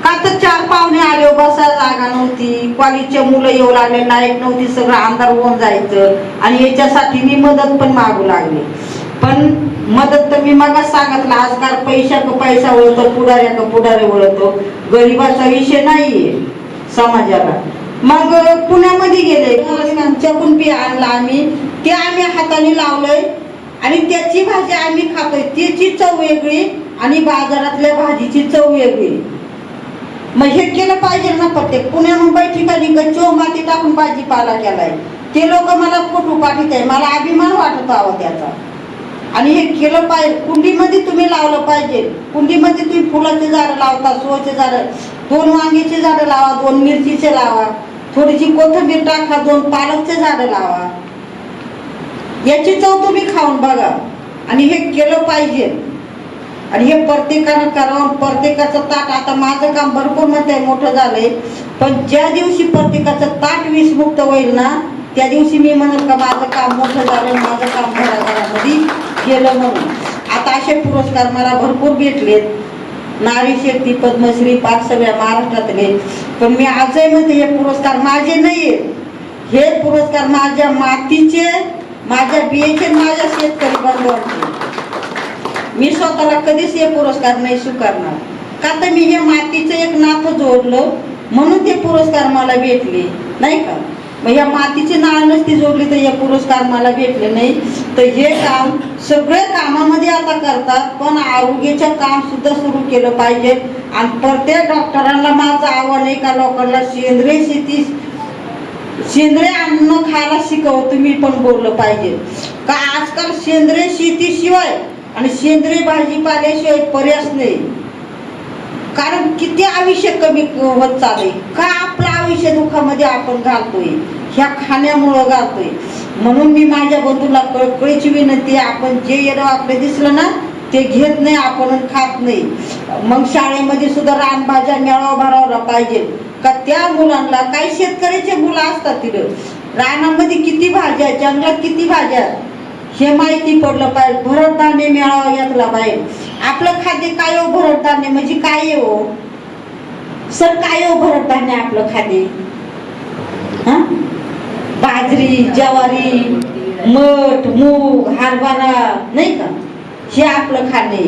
का तर 4 पाहुणे आले, बसा जागा नव्हती, कॉलेजचे मुलं येऊ लागले, लाईट नव्हती, सगळं अंधार होऊन जायचं. आणि याच्यासाठी मी मदत पण मागू लागले. पण मदत तर मी मग सांगितलं आजकाल पैसा वळतो, पुढारे वळतो. गरिबाचा विषय नाहीये समाजाला. मग पुण्यामध्ये गेले, चकून पी आणला आम्ही, ते आम्ही हाताने लावलंय आणि त्याची भाजी आम्ही खातोय. त्याची चव वेगळी आणि बाजारातल्या भाजीची चव वेगळी. मग हे केलं पाहिजे ना प्रत्येक. पुण्या मुंबई ठिकाणी गच्चीवर माती टाकून भाजीपाला केलाय. ते लोक मला फोटो पाठवत आहे, मला अभिमान वाटत हवा त्याचा. आणि हे केलं पाहिजे. कुंडीमध्ये तुम्ही लावलं पाहिजे. कुंडीमध्ये तुम्ही फुलाचे झाडं लावता, शोचे झाडं, 2 वांग्याचे झाडं लावा, 2 मिरचीचे लावा, थोडीशी कोथिंबीर टाका, 2 पालकचे झाडं लावा. याची चव तुम्ही खाऊन बघा. आणि हे केलं पाहिजे. आणि हे प्रत्येकानं करावं. प्रत्येकाचं ताट, आता माझं काम भरपूर म्हणते मोठं झालंय, पण ज्या दिवशी प्रत्येकाचं ताट विषमुक्त होईल ना त्या दिवशी मी म्हणत का माझं काम मोठं झालं, माझं काम घराघरामध्ये केलं म्हणून. आता असे पुरस्कार मला भरपूर भेटलेत. नारी शक्ती, पद्मश्री, 5 सगळ्या महाराष्ट्रातले. पण मी आजही म्हणते हे पुरस्कार माझे नाहीये, हे पुरस्कार माझ्या मातीचे, माझ्या बियेचे, माझ्या शेतकरी बांधवांचे. मी स्वतःला कधीच हे पुरस्कार नाही स्वीकारणार, का तर मी हे मातीचं एक नातं जोडलं म्हणून ते पुरस्कार मला भेटले, नाही का. मग या मातीची नाळ नसती जोडली तर हे पुरस्कार मला भेटले नाही. तर हे काम सगळे कामामध्ये आता करतात, पण आरोग्याचं काम सुद्धा सुरू केलं पाहिजे. आणि प्रत्येक डॉक्टरांना माझं आव्हान आहे का लोकांना सेंद्रिय शेती, सेंद्रिय अन्न खायला शिकव तुम्ही पण बोललं पाहिजे. का आजकाल सेंद्रिय शेतीशिवाय आणि सेंद्रिय भाजीपाल्याशिवाय पर्यायच नाही. कारण किती आयुष्य कमी होत चाललंय, का आपलं आयुष्य दुःखामध्ये आपण घालतोय, ह्या खाण्यामुळं घालतोय. म्हणून मी माझ्या बंधूला कळकळीची विनंती आहे, आपण जे येणं आपलं दिसलं ना ते घेत नाही आपण, खात नाही. मग शाळेमध्ये सुद्धा रानभाज्या मेळावा भरवला पाहिजे, का त्या मुलांना काही शेतकऱ्याचे मुलं असतात तिथं रानामध्ये किती भाज्या, जंगलात किती भाज्या, हे माहिती पडलं पाहिजे. भरड धान्य मेळावा घेतला पाहिजे. आपलं खाद्य काय हो, भरड धान्य म्हणजे काय हो सर, काय हो भरड धान्य आपलं खाद्य? बाजरी, ज्वारी, मठ, मूग, हरभरा, नाही का, हे आपलं खाणे.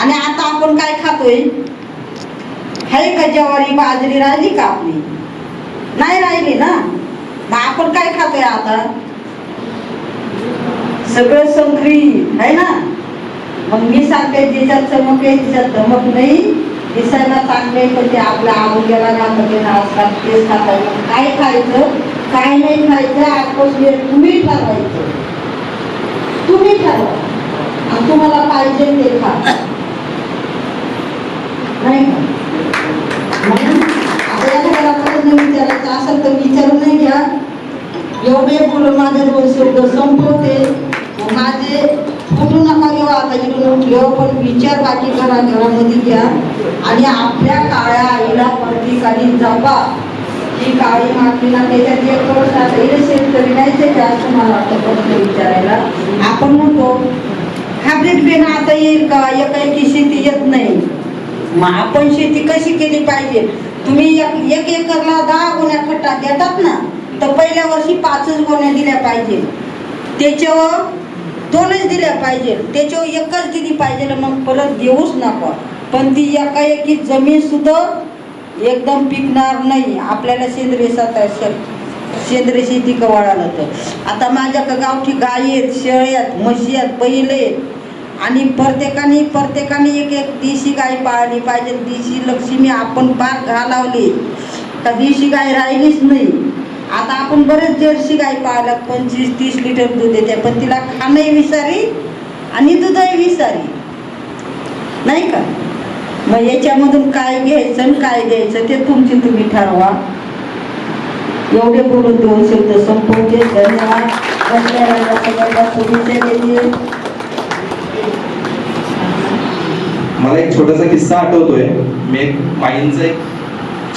आणि आता आपण काय खातोय? आहे का ज्वारी बाजरी राहिली का आपली? नाही राहिली ना. मग आपण काय खातोय आता? सगळं संकरित आहे ना. मग मी सांगते ज्याच्यात चमक आहे त्याच्यात धमक नाही. दिसायला चांगले पण ते आपल्या आरोग्याला घातक आहे. आजकाल तेच खाता. काय खायचं काय नाही खायचं आत्मोस्फिअर तुम्ही ठरवायचं, तुम्ही ठरवा. आणि तुम्हाला पाहिजे ते खा, नाही का. म्हणून आता एखाद्याला प्रश्न विचारायचा असेल तर विचारून नाही घ्या. एवढे बोलून माझे 2 शब्द संपवते. माझे फुटू नका घेऊ आता इकडून ठेव, पण विचार बाकी घरामध्ये घ्या. आणि आपल्या काळ्या आईला प्रत्येकाने जपा. ही काळी मातीला त्याच्यात एक वर्ष आता इथे शेतकरी नाहीच जास्त मला वाटतं प्रश्न विचारायला. आपण म्हणतो हायब्रिड बियाणं आता येईल का, एकाएकी शेती येत नाही. मग आपण शेती कशी केली पाहिजे? तुम्ही एक एकरला 10 गोण्या खड्डा देतात ना, तर पहिल्या वर्षी 5च गोण्या दिल्या पाहिजे, त्याच्यावर 2च दिल्या पाहिजे, त्याच्यावर 1च दिली पाहिजे. मग परत देऊच नका. पण ती एकाएकी जमीन सुद्धा एकदम पिकणार नाही. आपल्याला सेंद्रिय सेंद्रिय शेती कवाळाला तर आता माझ्या गावठी गाय आहेत, शेळ्या आहेत, म्हशी आहेत, बैल आहेत. आणि प्रत्येकाने एक देशी गाय पाळली पाहिजे. देशी लक्ष्मी आपण पार घालावली तर देशी गाय राहिलीच नाही. आता आपण बरेच जर्सी गाय पाळल्यात, 25-30 लिटर दूध देते, पण तिला खाणंही विसारी आणि दूधही विसारी, नाही का. मग याच्यामधून काय घ्यायचं आणि काय द्यायचं ते तुम्ही ठरवा. एवढे बोलून 2 शब्द संपवते. धन्यवाद. बसल्याला सगळ्यांना शुभेच्छा देते. मला एक छोटासा किस्सा आठवतोय. मी एक माईंचा एक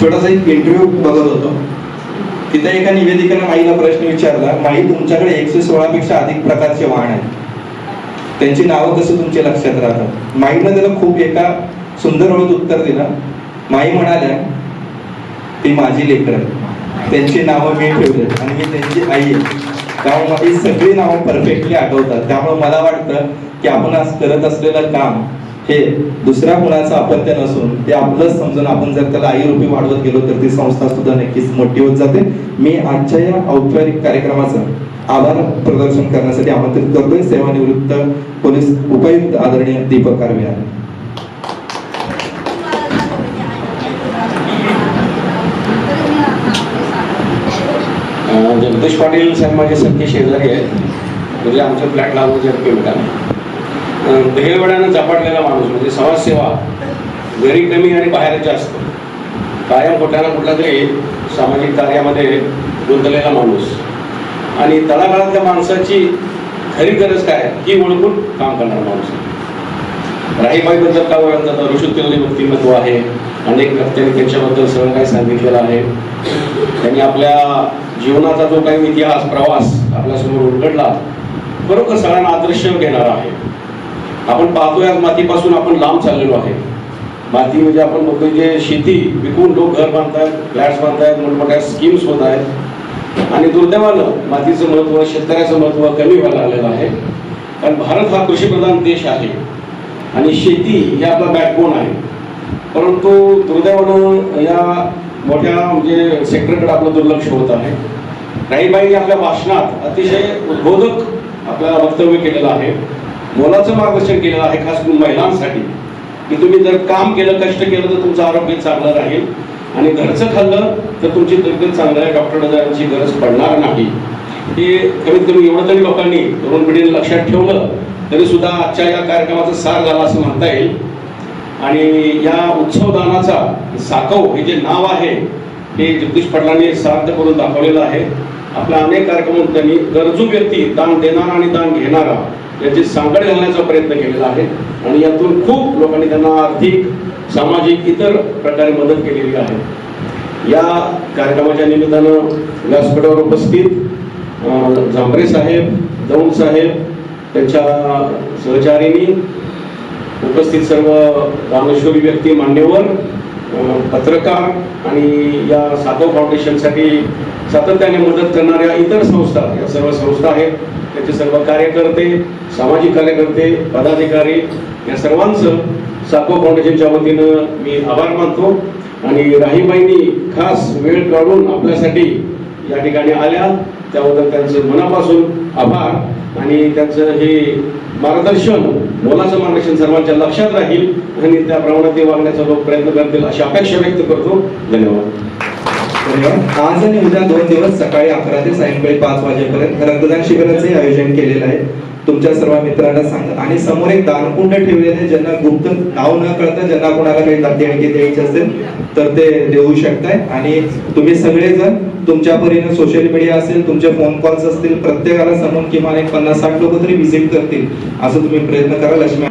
छोटासा इंटरव्ह्यू बघत होतो. तिथे एका निवेदिकेने माईला प्रश्न विचारला, माई तुमच्याकडे 116 पेक्षा अधिक प्रकारचे वाहन आहेत, त्यांची नावं कसं तुमच्या लक्षात राहतात? माईनं त्याला खूप एका सुंदर ओळीत उत्तर दिलं. माई म्हणाल्या, ती माझी लेकरं, त्यांची नावं मी ठेवली आणि मी त्यांची आई आहे, त्यामुळे मला ही सगळी नावं परफेक्टली आठवतात. त्यामुळे मला वाटतं की आपण आज करत असलेलं काम हे दुसऱ्या कुणाचं अपत्य नसून ते आपलंच समजून आपण जर त्याला आई रूपी वाढवत गेलो तर ती संस्था सुद्धा नक्कीच मोठी होत जाते. मी आजच्या या औपचारिक कार्यक्रमाचं आभार प्रदर्शन करण्यासाठी आमंत्रित करतोय सेवानिवृत्त पोलीस उपायुक्त आदरणीय दीपक कारवे. जगदीश पाटील साहेब माझे सख्खे शेजारी आहेत, म्हणजे आमच्या फ्लॅटला आमच्या मिळाला. दहीवड्यानं झपाटलेला माणूस, म्हणजे समाजसेवा घरी कमी आणि बाहेर जास्त, कायम कुठल्या ना कुठल्या तरी सामाजिक कार्यामध्ये गुंतलेला माणूस आणि तळागाळातल्या माणसाची खरी गरज काय ही ओळखून काम करणारा माणूस. राहीबाईबद्दल काय ओळखलं जातं, ऋषीतुल्य व्यक्तिमत्व आहे. अनेक व्यक्तींनी त्यांच्याबद्दल सगळं काही सांगितलेलं आहे. त्यांनी आपल्या जीवनाचा जो काही इतिहास प्रवास आपल्यासमोर उलगडला, बरोबर सगळ्यांना आदर्श घेणारा आहे. आपण पाहतोय आज मातीपासून आपण लांब चाललेलो आहे. माती म्हणजे आपण बघतोय जे शेती विकून लोक घर बांधतायत, फ्लॅट्स बांधतायत, मोठमोठ्या स्कीम्स होत आहेत. आणि दुर्दैवानं मातीचं महत्त्व, शेतकऱ्याचं महत्त्व कमी व्हायला लागलेलं आहे. कारण भारत हा कृषीप्रधान देश आहे आणि शेती ही आपला बॅकबोन आहे. परंतु दुर्दैवानं या मोठ्या म्हणजे सेक्टरकडे आपलं दुर्लक्ष होत आहे. राहीबाईंनी आपल्या भाषणात अतिशय उद्बोधक आपल्याला वक्तव्य केलेलं आहे, मोलाचं मार्गदर्शन केलेलं आहे, खास करून महिलांसाठी, की तुम्ही जर काम केलं, कष्ट केलं तर तुमचं आरोग्य चांगलं राहील आणि घरचं खाल्लं तर तुमची तब्येत चांगलं आहे, डॉक्टर जाण्याची गरज पडणार नाही. हे कमीत कमी एवढं तरी लोकांनी, तरुण पिढीने लक्षात ठेवलं तरी सुद्धा आजच्या या कार्यक्रमाचा सार झाला असं म्हणता येईल. आणि या उत्सवदानाचा साकव हे जे नाव आहे हे जगदीश पाटलांनी सार्थ करून दाखवलेलं आहे. आपल्या अनेक कार्यक्रमात त्यांनी गरजू व्यक्ती, दान देणारा आणि दान घेणारा याची सांगड घालण्याचा प्रयत्न केलेला आहे आणि यातून खूप लोकांनी त्यांना आर्थिक, सामाजिक, इतर प्रकारे मदत केलेली आहे. या कार्यक्रमाच्या निमित्तानं व्यासपीठावर उपस्थित झांबरे साहेब, दौंड साहेब, त्यांच्या सहचारिणी, उपस्थित सर्व दानशूर व्यक्ती, मान्यवर, पत्रकार आणि या साकव फाउंडेशनसाठी सातत्याने मदत करणाऱ्या इतर संस्था, या सर्व संस्था आहेत, त्याचे सर्व कार्यकर्ते, सामाजिक कार्यकर्ते, पदाधिकारी, या सर्वांचं साकव फाउंडेशनच्या वतीनं मी आभार मानतो. आणि राहीबाईंनी खास वेळ काढून आपल्यासाठी या ठिकाणी आल्या त्याबद्दल त्यांचं मनापासून आभार आणि त्यांचं हे मार्गदर्शन, मोलाचं मार्गदर्शन सर्वांच्या लक्षात राहील आणि त्याप्रमाणे ते वागण्याचा लोक प्रयत्न करतील अशी अपेक्षा व्यक्त करतो. धन्यवाद. धन्यवाद. आज आणि उद्या 2 दिवस सकाळी 11 ते सायंकाळी 5 वाजेपर्यंत रक्तदान शिबिराचे आयोजन केलेलं आहे. तुमच्या सर्व मित्रांना सांगा आणि समोर एक दानकुंड ठेवलेले, ज्यांना गुप्त नाव न कळता ज्यांना कोणाला काही देणगी द्यायची असेल तर ते देऊ शकताय. आणि तुम्ही सगळेजण तुमच्या परीने सोशल मीडिया असेल, तुमचे फोन कॉल्स असतील, प्रत्येकाला समोर किमान एक 50-60 लोक तरी व्हिजिट करतील असं तुम्ही प्रयत्न करा. लक्ष्मी